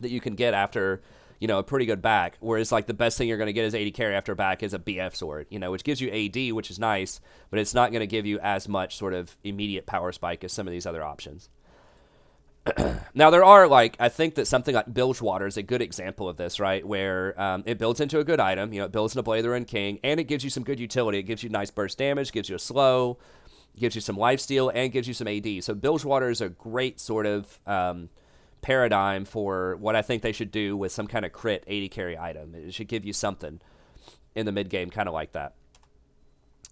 A: that you can get after, you know, a pretty good back. Whereas, like, the best thing you're going to get as AD carry after a back is a BF sword, you know, which gives you AD, which is nice, but it's not going to give you as much sort of immediate power spike as some of these other options. Now, there are, like, I think that something like Bilgewater is a good example of this, right? Where it builds into a good item. You know, it builds into Blather and King, and it gives you some good utility. It gives you nice burst damage, gives you a slow, gives you some lifesteal, and gives you some AD. So Bilgewater is a great sort of paradigm for what I think they should do with some kind of crit AD carry item. It should give you something in the mid game, kind of like that.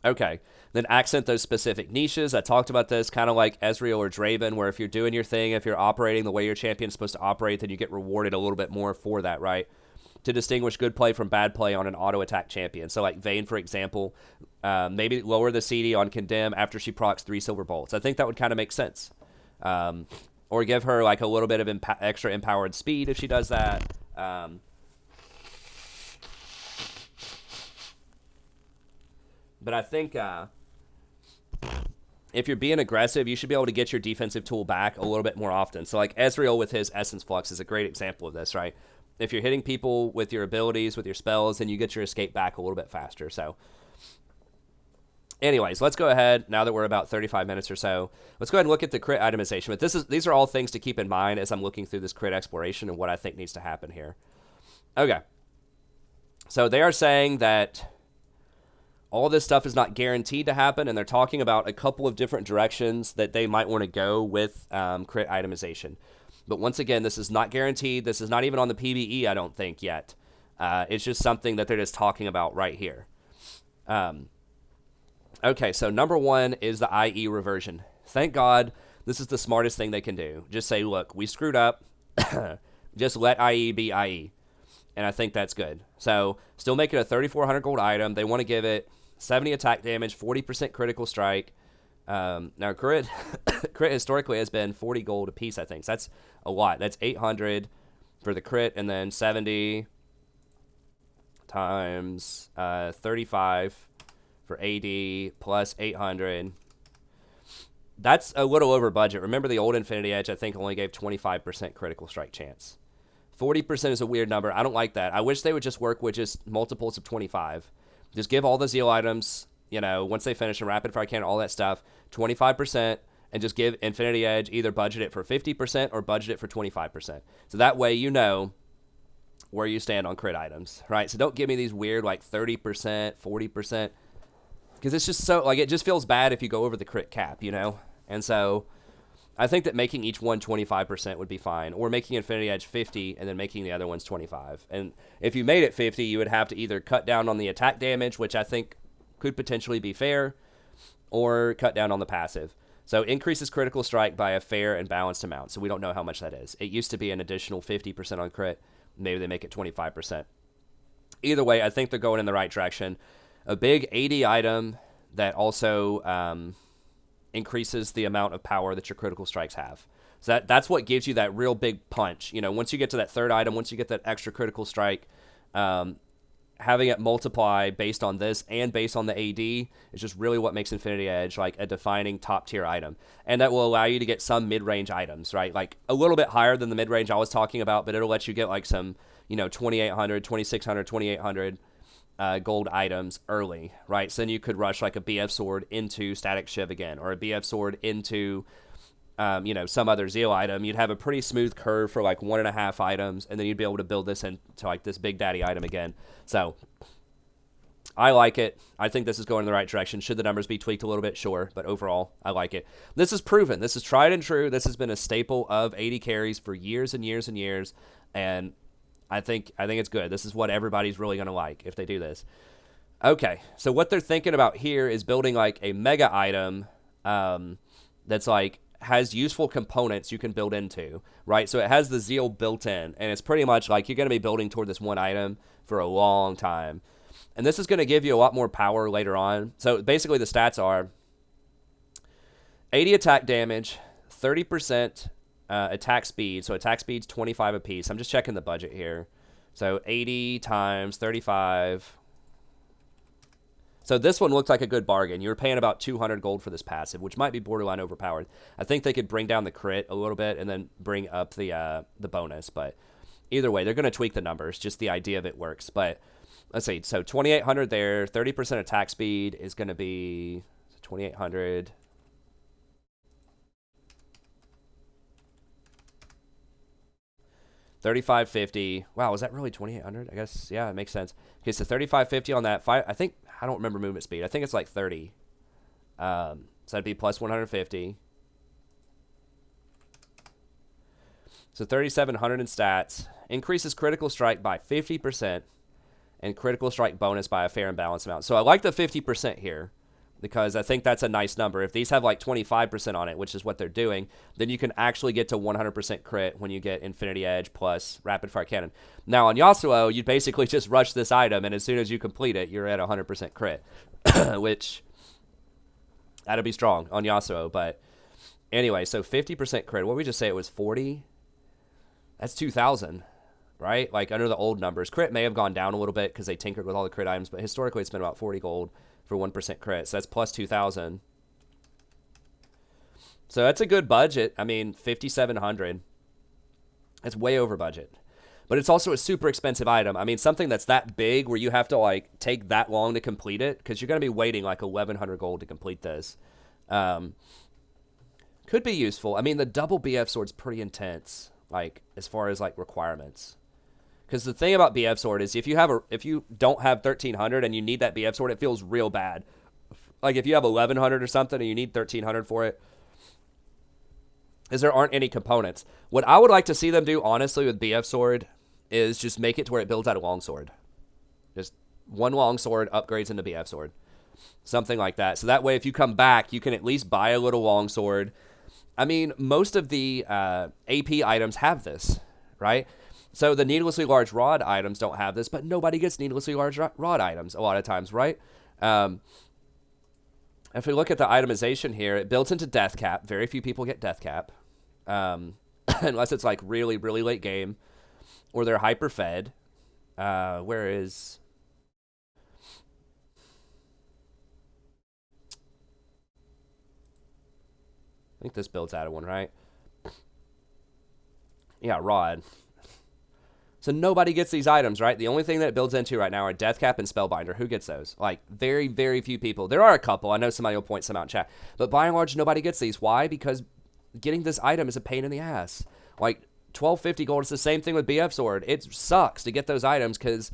A: Okay, then accent those specific niches. I talked about this, kind of like Ezreal or Draven, where if you're doing your thing, if you're operating the way your champion's supposed to operate, then you get rewarded a little bit more for that, right? To distinguish good play from bad play on an auto-attack champion. So like Vayne, for example, maybe lower the CD on Condemn after she procs 3 Silver Bolts. I think that would kind of make sense. Or give her like a little bit of extra empowered speed if she does that. But I think if you're being aggressive, you should be able to get your defensive tool back a little bit more often. So like Ezreal with his Essence Flux is a great example of this, right? If you're hitting people with your abilities, with your spells, then you get your escape back a little bit faster. So anyways, let's go ahead, now that we're about 35 minutes or so, let's go ahead and look at the crit itemization. But these are all things to keep in mind as I'm looking through this crit exploration and what I think needs to happen here. Okay. So they are saying that all this stuff is not guaranteed to happen, and they're talking about a couple of different directions that they might want to go with crit itemization. But once again, this is not guaranteed. This is not even on the PBE, I don't think, yet. It's just something that they're just talking about right here. Okay, so number one is the IE reversion. Thank God this is the smartest thing they can do. Just say, look, we screwed up. Just let IE be IE. And I think that's good. So still make it a 3,400 gold item. They want to give it 70 attack damage, 40% critical strike. Now, crit historically has been 40 gold a piece, I think. So that's a lot. That's 800 for the crit, and then 70 times 35 for AD plus 800. That's a little over budget. Remember the old Infinity Edge, I think, only gave 25% critical strike chance. 40% is a weird number. I don't like that. I wish they would just work with just multiples of 25. Just give all the Zeal items, you know, once they finish a rapid fire cannon, all that stuff, 25%, and just give Infinity Edge, either budget it for 50% or budget it for 25%. So that way you know where you stand on crit items, right? So don't give me these weird like 30%, 40%, because it's just so, like, it just feels bad if you go over the crit cap, you know? And so I think that making each one 25% would be fine, or making Infinity Edge 50 and then making the other ones 25. And if you made it 50, you would have to either cut down on the attack damage, which I think could potentially be fair, or cut down on the passive. So increases critical strike by a fair and balanced amount. So we don't know how much that is. It used to be an additional 50% on crit. Maybe they make it 25%. Either way, I think they're going in the right direction. A big AD item that also increases the amount of power that your critical strikes have. So that's what gives you that real big punch. You know, once you get to that third item, once you get that extra critical strike, having it multiply based on this and based on the AD is just really what makes Infinity Edge like a defining top tier item. And that will allow you to get some mid-range items, right? Like a little bit higher than the mid-range I was talking about, but it'll let you get like some, you know, 2,800, 2,600, 2,800 gold items early, right? So then you could rush like a BF sword into Static Shiv again, or a BF sword into you know, some other Zeal item. You'd have a pretty smooth curve for like 1.5 items, and then you'd be able to build this into like this big daddy item again. So I like it. I think this is going in the right direction. Should the numbers be tweaked a little bit? Sure, but overall, I like it. This is proven. This is tried and true. This has been a staple of AD carries for years and years and years, and I think it's good. This is what everybody's really going to like if they do this. Okay, so what they're thinking about here is building like a mega item that's like has useful components you can build into, right? So it has the Zeal built in, and it's pretty much like you're going to be building toward this one item for a long time. And this is going to give you a lot more power later on. So basically the stats are 80 attack damage, 30% attack speed. So attack speed's 25 apiece. I'm just checking the budget here. So 80 times 35. So this one looks like a good bargain. You're paying about 200 gold for this passive, which might be borderline overpowered. I think they could bring down the crit a little bit and then bring up the bonus. But either way, they're going to tweak the numbers. Just the idea of it works. But let's see. So 2,800 there. 30% attack speed is going to be 2,800. $3,550. Wow, was that really 2,800? I guess, yeah, it makes sense. Okay, so $3,550 on that. I don't remember movement speed. I think it's like 30. So that'd be plus 150. So 3,700 in stats. Increases critical strike by 50% and critical strike bonus by a fair and balanced amount. So I like the 50% here because I think that's a nice number. If these have like 25% on it, which is what they're doing, then you can actually get to 100% crit when you get Infinity Edge plus Rapid Fire Cannon. Now on Yasuo, you basically just rush this item, and as soon as you complete it, you're at 100% crit, which that'll be strong on Yasuo. But anyway, so 50% crit. What did we just say? It was 40? That's 2,000, right? Like under the old numbers. Crit may have gone down a little bit because they tinkered with all the crit items, but historically it's been about 40 gold for 1% crit. So that's plus 2,000. So that's a good budget. I mean, 5,700. That's way over budget. But it's also a super expensive item. I mean, something that's that big where you have to like take that long to complete it, because you're going to be waiting like 1,100 gold to complete this. Could be useful. I mean, the double BF sword's pretty intense, like as far as like requirements. Because the thing about BF sword is if you don't have 1,300 and you need that BF sword, it feels real bad. Like if you have 1,100 or something and you need 1,300 for it, is there aren't any components. What I would like to see them do, honestly, with BF sword is just make it to where it builds out a longsword. Just one longsword upgrades into BF sword. Something like that. So that way, if you come back, you can at least buy a little longsword. I mean, most of the AP items have this, right? So the needlessly large rod items don't have this, but nobody gets needlessly large rod items a lot of times, right? If we look at the itemization here, it builds into death cap. Very few people get death cap. Unless it's like really, really late game. Or they're hyper fed. Where is... I think this builds out of one, right? Yeah, rod. So nobody gets these items, right? The only thing that it builds into right now are Death Cap and Spellbinder. Who gets those? Like, very, very few people. There are a couple. I know somebody will point some out in chat. But by and large, nobody gets these. Why? Because getting this item is a pain in the ass. Like, 1,250 gold is the same thing with BF Sword. It sucks to get those items because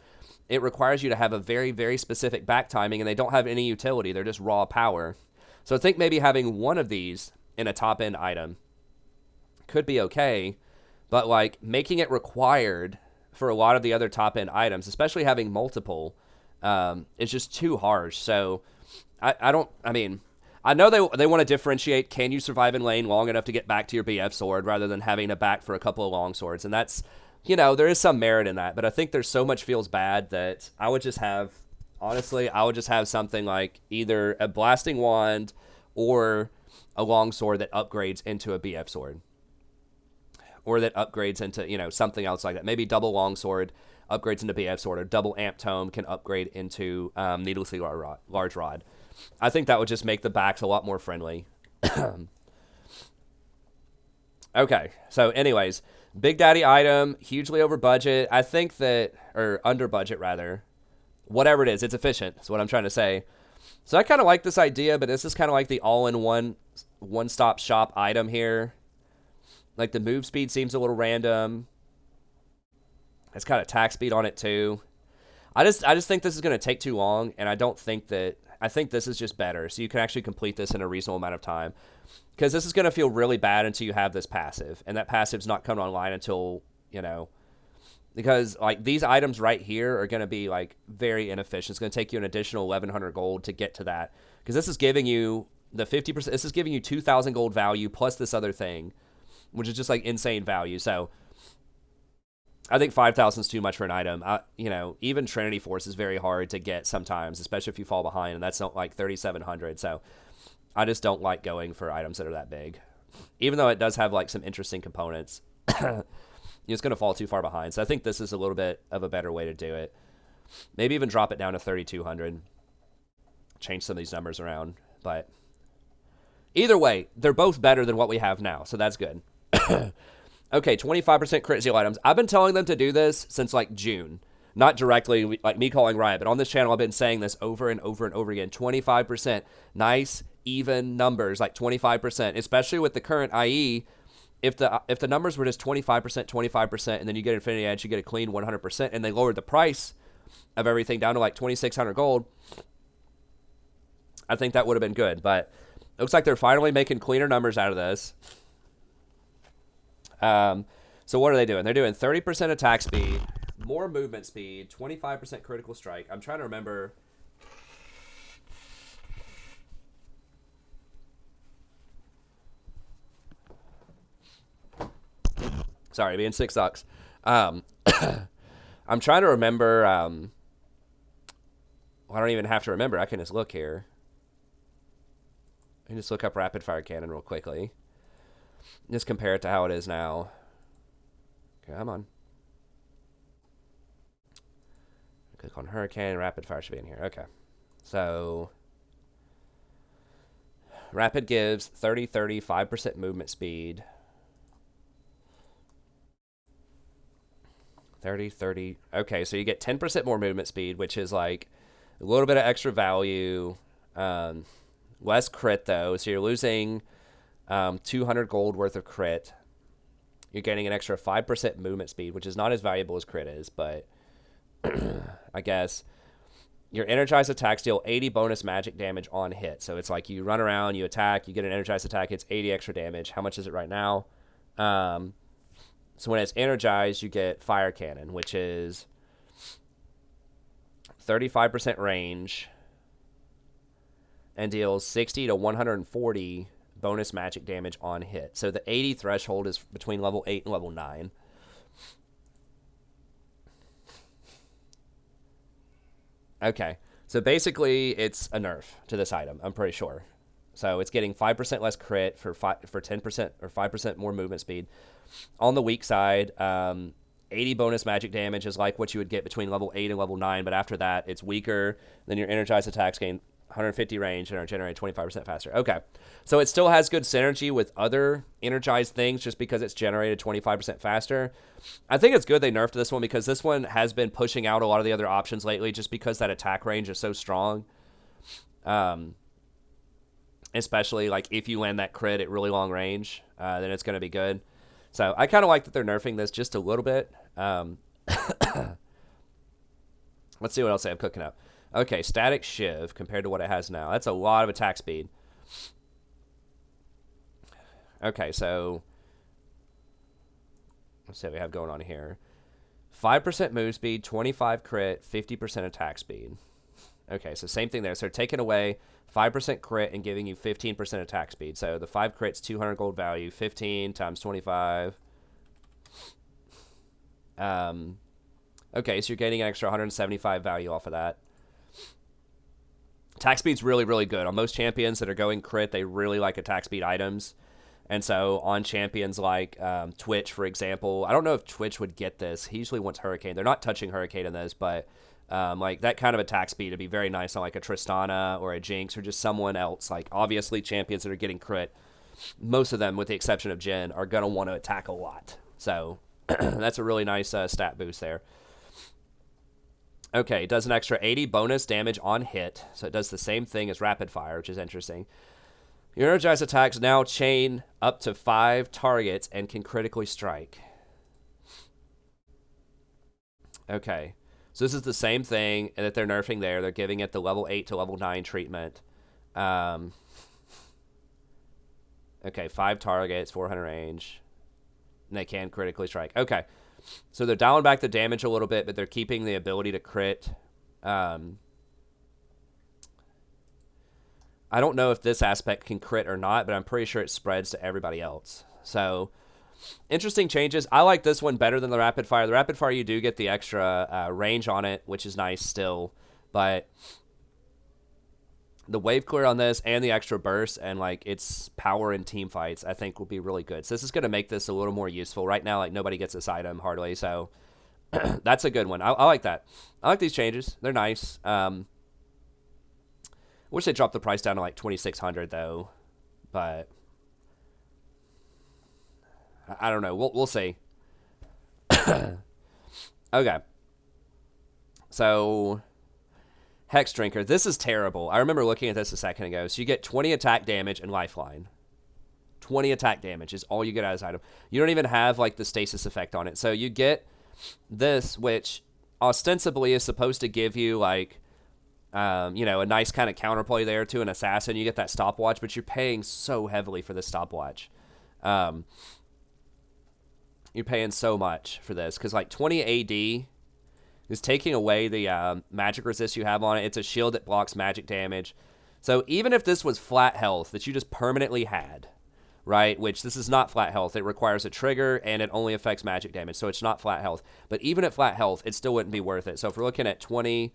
A: it requires you to have a very, very specific back timing, and they don't have any utility. They're just raw power. So I think maybe having one of these in a top-end item could be okay. But, like, making it required for a lot of the other top-end items, especially having multiple, is just too harsh. So I know they want to differentiate, can you survive in lane long enough to get back to your BF sword rather than having to back for a couple of long swords. And that's, you know, there is some merit in that. But I think there's so much feels bad that I would just have something like either a blasting wand or a long sword that upgrades into a BF sword. Or that upgrades into, you know, something else like that. Maybe double longsword upgrades into BF sword, or double amp tome can upgrade into needlessly large rod. I think that would just make the backs a lot more friendly. Okay, so anyways, Big Daddy item, hugely over budget. I think that, or under budget rather. Whatever it is, it's efficient. That's what I'm trying to say. So I kind of like this idea, but this is kind of like the all-in-one, one-stop shop item here. Like, the move speed seems a little random. It's got attack speed on it, too. I just think this is going to take too long, and I think this is just better. So you can actually complete this in a reasonable amount of time. Because this is going to feel really bad until you have this passive. And that passive's not coming online until, you know... Because, like, these items right here are going to be, like, very inefficient. It's going to take you an additional 1,100 gold to get to that. Because this is giving you the 50%... This is giving you 2,000 gold value plus this other thing, which is just, like, insane value. So I think 5,000 is too much for an item. You know, even Trinity Force is very hard to get sometimes, especially if you fall behind, and that's not like 3,700. So I just don't like going for items that are that big. Even though it does have, like, some interesting components, it's going to fall too far behind. So I think this is a little bit of a better way to do it. Maybe even drop it down to 3,200. Change some of these numbers around. But either way, they're both better than what we have now, so that's good. Okay, 25% crit seal items. I've been telling them to do this since, like, June. Not directly, like me calling Riot, but on this channel I've been saying this over and over and over again. 25%. Nice, even numbers, like 25%. Especially with the current IE, if the numbers were just 25%, 25%, and then you get Infinity Edge, you get a clean 100%, and they lowered the price of everything down to, like, 2,600 gold, I think that would have been good. But Looks like they're finally making cleaner numbers out of this. So what are they doing? They're doing 30% attack speed, more movement speed, 25% critical strike. I'm trying to remember. Sorry, being sick sucks. I'm trying to remember. Well, I don't even have to remember. I can just look here. I can just look up rapid fire cannon real quickly. Just compare it to how it is now. Come on. Click on hurricane. Rapid fire should be in here. Okay. So rapid gives 30, 5% movement speed. 30. Okay, so you get 10% more movement speed, which is like a little bit of extra value. Less crit, though, so you're losing 200 gold worth of crit. You're getting an extra 5% movement speed, which is not as valuable as crit is, but I guess. Your energized attacks deal 80 bonus magic damage on hit. So it's like you run around, you attack, you get an energized attack, it's 80 extra damage. How much is it right now? So when it's energized, you get fire cannon, which is 35% range and deals 60 to 140 bonus magic damage on hit. So the 80 threshold is between level 8 and level 9. Okay, so basically it's a nerf to this item, I'm pretty sure. So it's getting 5% less crit for 10% or 5% more movement speed. On the weak side, 80 bonus magic damage is like what you would get between level 8 and level 9, but after that, it's weaker. Then your energized attacks gain 150 range and are generated 25% faster. Okay, so it still has good synergy with other energized things just because it's generated 25% faster. I think it's good they nerfed this one because this one has been pushing out a lot of the other options lately just because that attack range is so strong. Especially like if you land that crit at really long range, then it's going to be good. So I kind of like that they're nerfing this just a little bit. Let's see what else I have cooking up. Okay, static shiv compared to what it has now. That's a lot of attack speed. Okay, so let's see what we have going on here. 5% move speed, 25 crit, 50% attack speed. Okay, so same thing there. So they're taking away 5% crit and giving you 15% attack speed. So the 5 crit's 200 gold value, 15 times 25. Okay, so you're getting an extra 175 value off of that. Attack speed's really, really good. On most champions that are going crit, they really like attack speed items. And so on champions like Twitch, for example, I don't know if Twitch would get this. He usually wants Hurricane. They're not touching Hurricane in this, but like that kind of attack speed would be very nice on like a Tristana or a Jinx or just someone else. Like obviously champions that are getting crit, most of them, with the exception of Jhin, are going to want to attack a lot. So that's a really nice stat boost there. Okay, it does an extra 80 bonus damage on hit. So it does the same thing as rapid fire, which is interesting. Your energized attacks now chain up to 5 targets and can critically strike. Okay, so this is the same thing that they're nerfing there. They're giving it the level 8 to level 9 treatment. Okay, 5 targets, 400 range. And they can critically strike. Okay, so they're dialing back the damage a little bit, but they're keeping the ability to crit. I don't know if this aspect can crit or not, but I'm pretty sure it spreads to everybody else. So, interesting changes. I like this one better than the rapid fire. The rapid fire, you do get the extra range on it, which is nice still. But the wave clear on this and the extra burst and like its power in team fights, I think will be really good. So this is going to make this a little more useful. Right now, like nobody gets this item hardly, so that's a good one. I like that. I like these changes. They're nice. Wish they dropped the price down to like 2,600 though, but I don't know. We'll see. Okay. So Hex Drinker. This is terrible. I remember looking at this a second ago. So you get 20 attack damage and lifeline. 20 attack damage is all you get out of this item. You don't even have like the stasis effect on it. So you get this, which ostensibly is supposed to give you like You know, a nice kind of counterplay there to an assassin. You get that stopwatch, but you're paying so heavily for this stopwatch. You're paying so much for this because like 20 AD is taking away the magic resist you have on it. It's a shield that blocks magic damage. So even if this was flat health that you just permanently had, right, which this is not flat health. It requires a trigger, and it only affects magic damage, so it's not flat health. But even at flat health, it still wouldn't be worth it. So if we're looking at 20,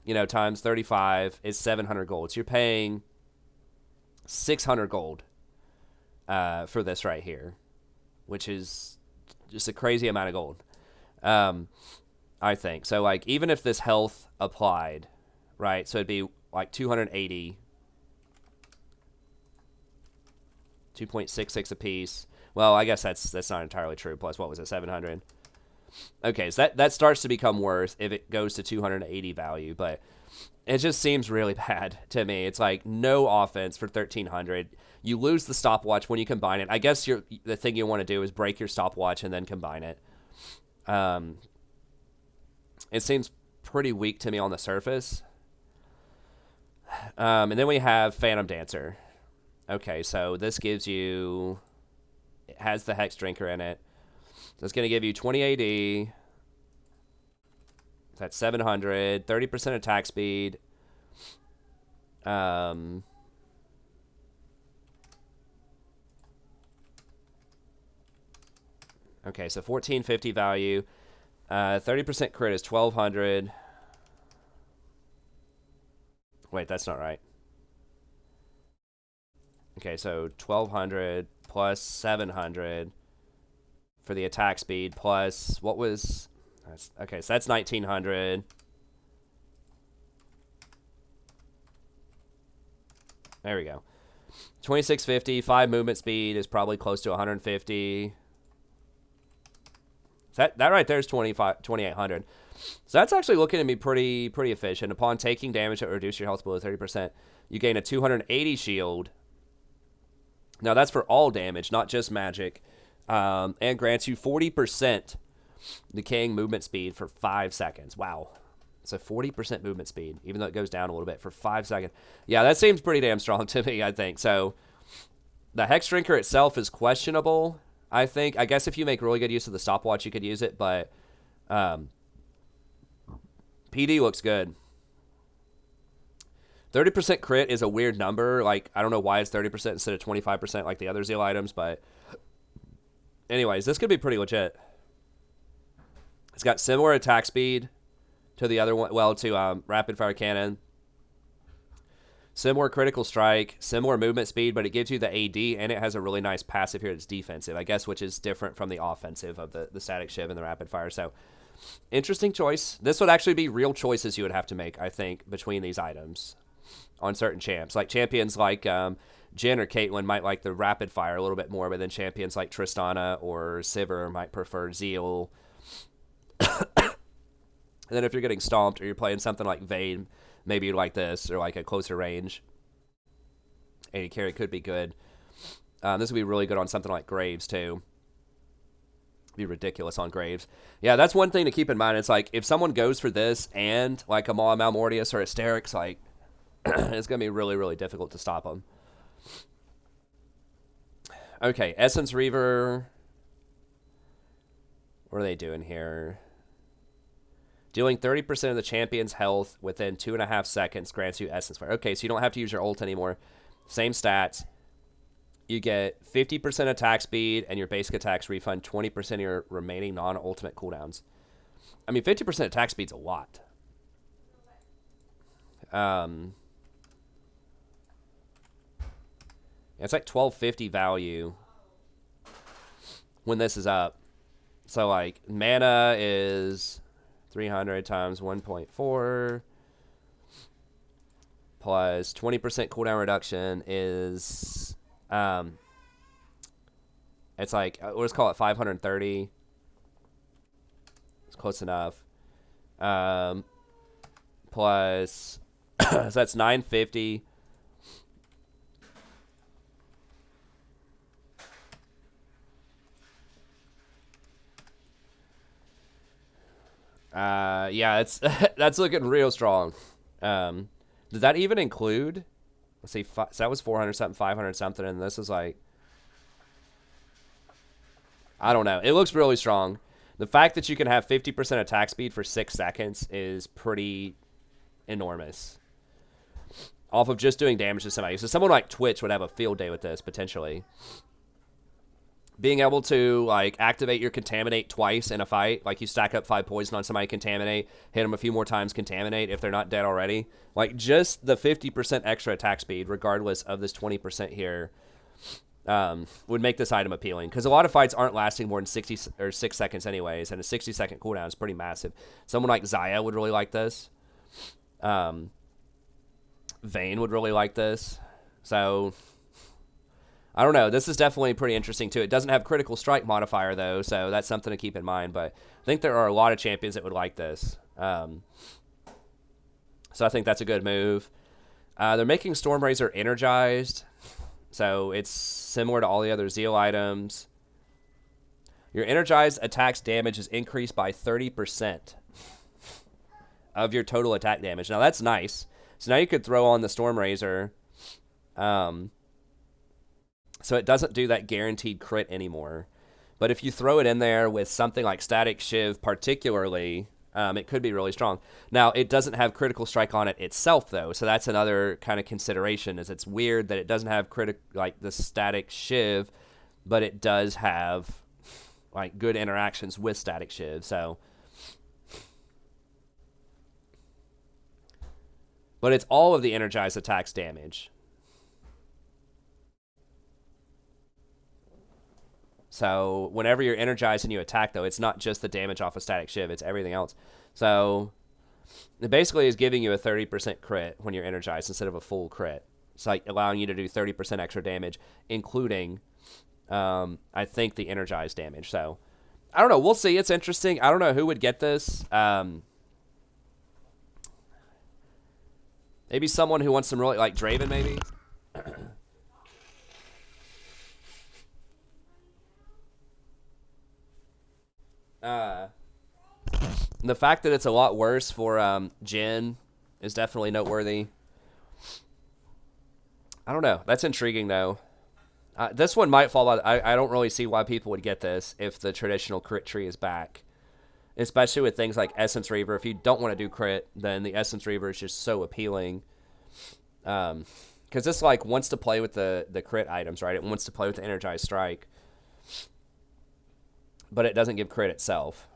A: you know, times 35 is 700 gold. So you're paying 600 gold for this right here, which is just a crazy amount of gold, I think. So, like, even if this health applied, right, so it'd be like 280, 2.66 apiece. Well, I guess that's not entirely true. Plus, what was it, 700? Okay, so that starts to become worth if it goes to 280 value, but it just seems really bad to me. It's like no offense for 1300. You lose the stopwatch when you combine it. I guess the thing you want to do is break your stopwatch and then combine it. It seems pretty weak to me on the surface. And then we have Phantom Dancer. Okay, so this gives you... It has the Hex Drinker in it. So it's going to give you 20 AD. That's 700. 30% attack speed. Okay, so 1450 value. 30% crit is 1200. Wait, that's not right. Okay, so 1200 plus 700 for the attack speed plus what was... Okay, so that's 1900. There we go. 2650, 5 movement speed is probably close to 150. That right there is 2800. So that's actually looking to be pretty efficient. Upon taking damage that reduce your health below 30%, you gain a 280 shield. Now that's for all damage, not just magic, and grants you 40% decaying movement speed for 5 seconds. Wow. It's a 40% movement speed, even though it goes down a little bit for 5 seconds. Yeah, that seems pretty damn strong to me, I think. So the Hex Drinker itself is questionable, I think. I guess if you make really good use of the stopwatch, you could use it, but PD looks good. 30% crit is a weird number. Like, I don't know why it's 30% instead of 25% like the other Zeal items, but anyways, this could be pretty legit. It's got similar attack speed to the other one, well, to Rapid Fire Cannon. Similar critical strike, similar movement speed, but it gives you the AD, and it has a really nice passive here that's defensive, I guess, which is different from the offensive of the Static Shiv and the Rapid Fire. So, interesting choice. This would actually be real choices you would have to make, I think, between these items on certain champs. Like champions like Jhin or Caitlyn might like the Rapid Fire a little bit more, but then champions like Tristana or Sivir might prefer Zeal. And then if you're getting stomped or you're playing something like Vayne, maybe you like this or like a closer range. AD carry could be good. This would be really good on something like Graves too. Be ridiculous on Graves. Yeah, that's one thing to keep in mind. It's like if someone goes for this and like a Maw Malmortius or Asterix, like it's gonna be really difficult to stop them. Okay, Essence Reaver. What are they doing here? Dealing 30% of the champion's health within 2.5 seconds grants you Essence Fire. Okay, so you don't have to use your ult anymore. Same stats. You get 50% attack speed, and your basic attacks refund 20% of your remaining non-ultimate cooldowns. I mean, 50% attack speed's a lot. It's like 1250 value when this is up. So, like, mana is 300 times 1.4 plus 20% cooldown reduction is... it's like, let's call it 530. It's close enough. Plus, so that's 950. Yeah, it's that's looking real strong. Did that even include? Let's see. So that was 400 something, 500 something, and this is like, I don't know. It looks really strong. The fact that you can have 50% attack speed for 6 seconds is pretty enormous. Off of just doing damage to somebody. So someone like Twitch would have a field day with this, potentially. Being able to, like, activate your Contaminate twice in a fight. Like, you stack up 5 poison on somebody, Contaminate, hit them a few more times, Contaminate if they're not dead already. Like, just the 50% extra attack speed, regardless of this 20% here, would make this item appealing. Because a lot of fights aren't lasting more than 60 or 6 seconds anyways, and a 60-second cooldown is pretty massive. Someone like Xayah would really like this. Vayne would really like this. So, I don't know. This is definitely pretty interesting, too. It doesn't have critical strike modifier, though, so that's something to keep in mind. But I think there are a lot of champions that would like this. So I think that's a good move. They're making Stormrazor energized, so it's similar to all the other Zeal items. Your energized attack's damage is increased by 30% of your total attack damage. Now, that's nice. So now you could throw on the Stormrazor, so it doesn't do that guaranteed crit anymore. But if you throw it in there with something like Static Shiv particularly, it could be really strong. Now, it doesn't have critical strike on it itself, though, so that's another kind of consideration, is it's weird that it doesn't have like the Static Shiv, but it does have like good interactions with Static Shiv, so... But it's all of the energized attacks damage. So whenever you're energized and you attack, though, it's not just the damage off of Static Shiv, it's everything else. So it basically is giving you a 30% crit when you're energized instead of a full crit. It's like allowing you to do 30% extra damage, including, I think, the energized damage. So I don't know. We'll see. It's interesting. I don't know who would get this. Maybe someone who wants some really, like Draven, maybe. The fact that it's a lot worse for Jhin is definitely noteworthy. I don't know. That's intriguing, though. This one might fall out. I don't really see why people would get this if the traditional crit tree is back. Especially with things like Essence Reaver. If you don't want to do crit, then the Essence Reaver is just so appealing. Because this like wants to play with the crit items, right? It wants to play with the Energized Strike. But it doesn't give crit itself.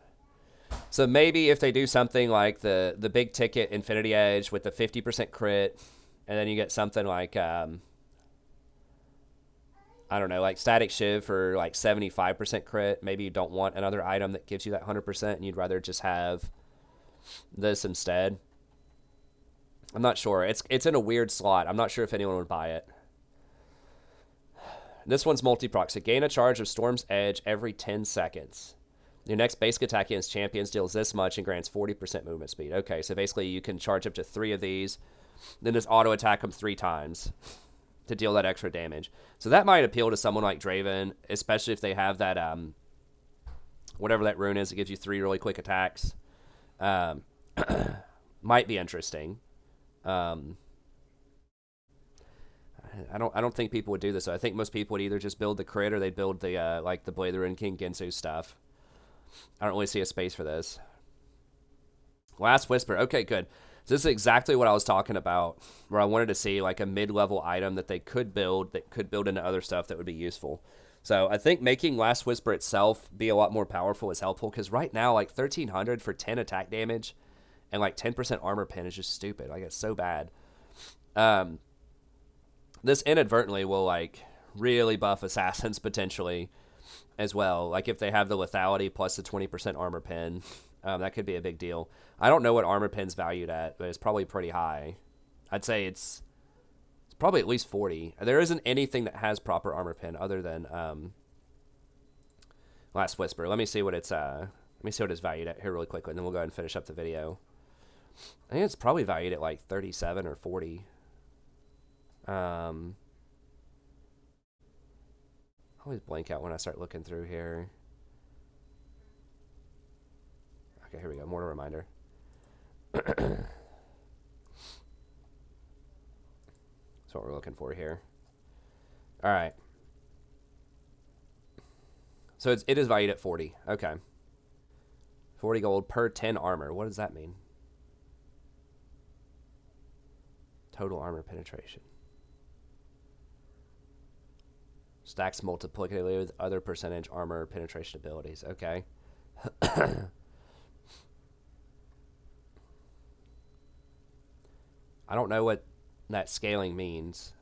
A: So maybe if they do something like the big ticket Infinity Edge with the 50% crit, and then you get something like... I don't know, like Static Shiv for like 75% crit. Maybe you don't want another item that gives you that 100% and you'd rather just have this instead. I'm not sure. It's in a weird slot. I'm not sure if anyone would buy it. This one's multi-proc. So gain a charge of Storm's Edge every 10 seconds. Your next basic attack against champions deals this much and grants 40% movement speed. Okay, so basically you can charge up to 3 of these, then just auto-attack them 3 times to deal that extra damage. So that might appeal to someone like Draven, especially if they have that, whatever that rune is that gives you 3 really quick attacks. Might be interesting. I don't think people would do this. So I think most people would either just build the crit or they'd build the, like the Blade of the Rune King Gensu stuff. I don't really see a space for this. Last Whisper. Okay, good. So this is exactly what I was talking about, where I wanted to see like a mid-level item that they could build that could build into other stuff that would be useful. So I think making Last Whisper itself be a lot more powerful is helpful, because right now like 1300 for 10 attack damage and like 10% armor pen is just stupid. Like, it's so bad. This inadvertently will like really buff assassins potentially as well. Like if they have the lethality plus the 20% armor pen. That could be a big deal. I don't know what armor pen's valued at, but it's probably pretty high. I'd say it's probably at least 40. There isn't anything that has proper armor pen other than Last Whisper. Let me see what it's valued at here really quickly, and then we'll go ahead and finish up the video. I think it's probably valued at like 37 or 40. I always blank out when I start looking through here. Okay, here we go. Mortal Reminder. That's what we're looking for here. All right. So it is valued at 40. Okay. 40 gold per 10 armor. What does that mean? Total armor penetration. Stacks multiplicatively with other percentage armor penetration abilities. Okay. I don't know what that scaling means.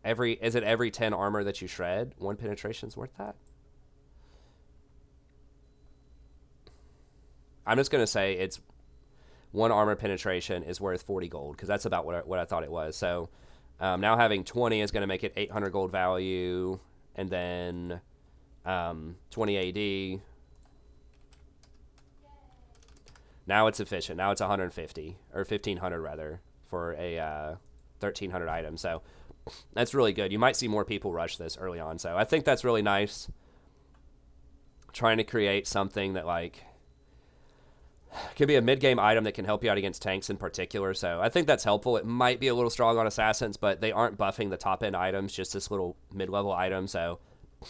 A: Is it every 10 armor that you shred? 1 penetration's worth that? I'm just going to say it's 1 armor penetration is worth 40 gold, because that's about what I thought it was. So now having 20 is going to make it 800 gold value, and then 20 AD. Now it's efficient. Now it's 150, or 1,500 rather, for a 1,300 item. So that's really good. You might see more people rush this early on. So I think that's really nice. Trying to create something that, like, could be a mid-game item that can help you out against tanks in particular. So I think that's helpful. It might be a little strong on assassins, but they aren't buffing the top-end items, just this little mid-level item. So I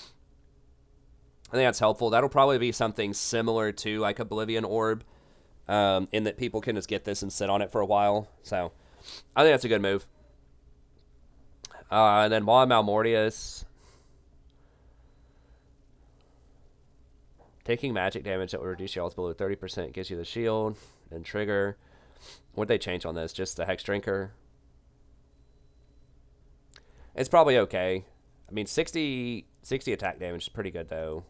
A: think that's helpful. That'll probably be something similar to, like, Oblivion Orb, in that people can just get this and sit on it for a while. So I think that's a good move. And then Maw Malmortius. Taking magic damage that will reduce your health below 30% gives you the shield and trigger. What'd they change on this? Just the Hex Drinker? It's probably okay. I mean, 60 attack damage is pretty good, though.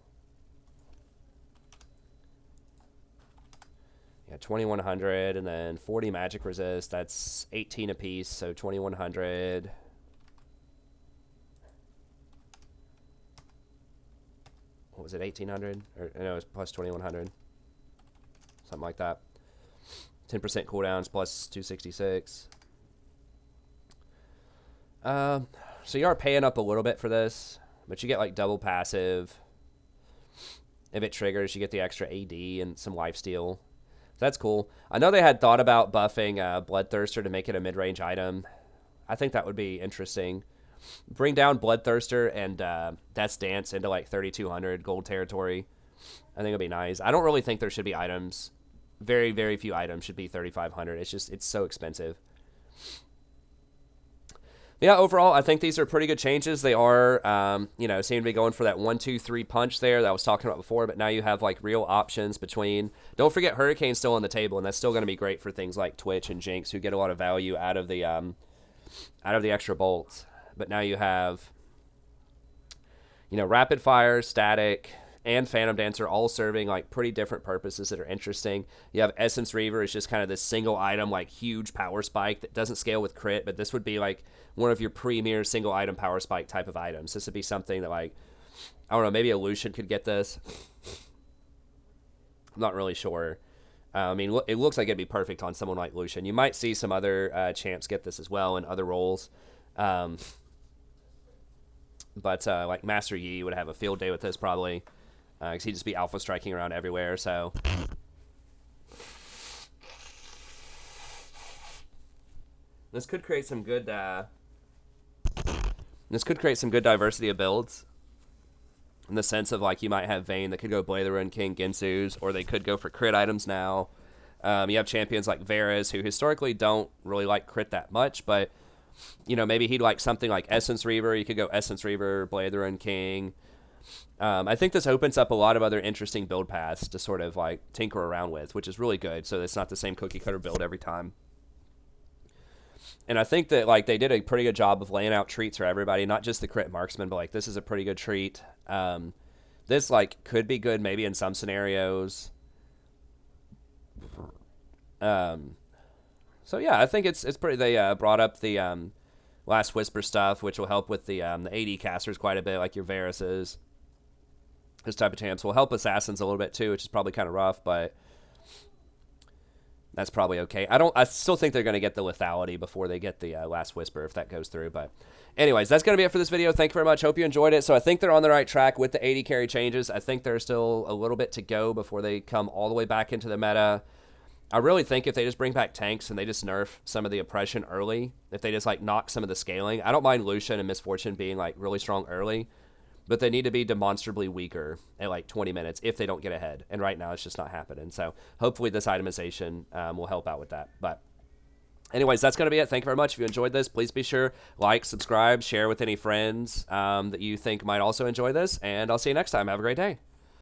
A: Yeah, 2,100, and then 40 magic resist. That's 18 apiece, so 2,100. What was it, 1,800? Or no, it was plus 2,100. Something like that. 10% cooldowns plus 266. So you are paying up a little bit for this, but you get like double passive. If it triggers, you get the extra AD and some lifesteal. So that's cool. I know they had thought about buffing Bloodthirster to make it a mid-range item. I think that would be interesting. Bring down Bloodthirster and Death's Dance into like 3,200 gold territory. I think it'd be nice. I don't really think there should be items. Very, very few items should be 3,500. It's so expensive. Yeah, overall, I think these are pretty good changes. They are, seem to be going for that 1-2-3 punch there that I was talking about before, but now you have like real options between. Don't forget Hurricane's still on the table, and that's still going to be great for things like Twitch and Jinx, who get a lot of value out of the extra bolts. But now you have, Rapid Fire, Static, and Phantom Dancer all serving like pretty different purposes that are interesting. You have Essence Reaver is just kind of this single item, like huge power spike that doesn't scale with crit, but this would be like one of your premier single item power spike type of items. This would be something that, like, I don't know, maybe a Lucian could get this. I'm not really sure. It looks like it'd be perfect on someone like Lucian. You might see some other champs get this as well in other roles. But like Master Yi would have a field day with this probably, because he'd just be alpha striking around everywhere. So this could create some good. This could create some good diversity of builds. In the sense of, like, you might have Vayne that could go Blade the Ruined King Ginsu's, or they could go for crit items now. You have champions like Varus, who historically don't really like crit that much, but maybe he'd like something like Essence Reaver. You could go Essence Reaver, Blade the Ruined King. I think this opens up a lot of other interesting build paths to sort of like tinker around with, which is really good. So it's not the same cookie cutter build every time. And I think that, like, they did a pretty good job of laying out treats for everybody, not just the crit marksman, but like this is a pretty good treat. This like could be good maybe in some scenarios. So yeah, I think it's pretty. They brought up the Last Whisper stuff, which will help with the AD casters quite a bit, like your Varus's. This type of champs will help assassins a little bit too, which is probably kind of rough, but that's probably okay. I still think they're going to get the lethality before they get the Last Whisper if that goes through. But anyways, that's going to be it for this video. Thank you very much. Hope you enjoyed it. So I think they're on the right track with the AD carry changes. I think there's still a little bit to go before they come all the way back into the meta. I really think if they just bring back tanks and they just nerf some of the oppression early, if they just like knock some of the scaling, I don't mind Lucian and Misfortune being like really strong early, but they need to be demonstrably weaker at like 20 minutes if they don't get ahead. And right now it's just not happening. So hopefully this itemization will help out with that. But anyways, that's going to be it. Thank you very much. If you enjoyed this, please be sure, like, subscribe, share with any friends that you think might also enjoy this. And I'll see you next time. Have a great day.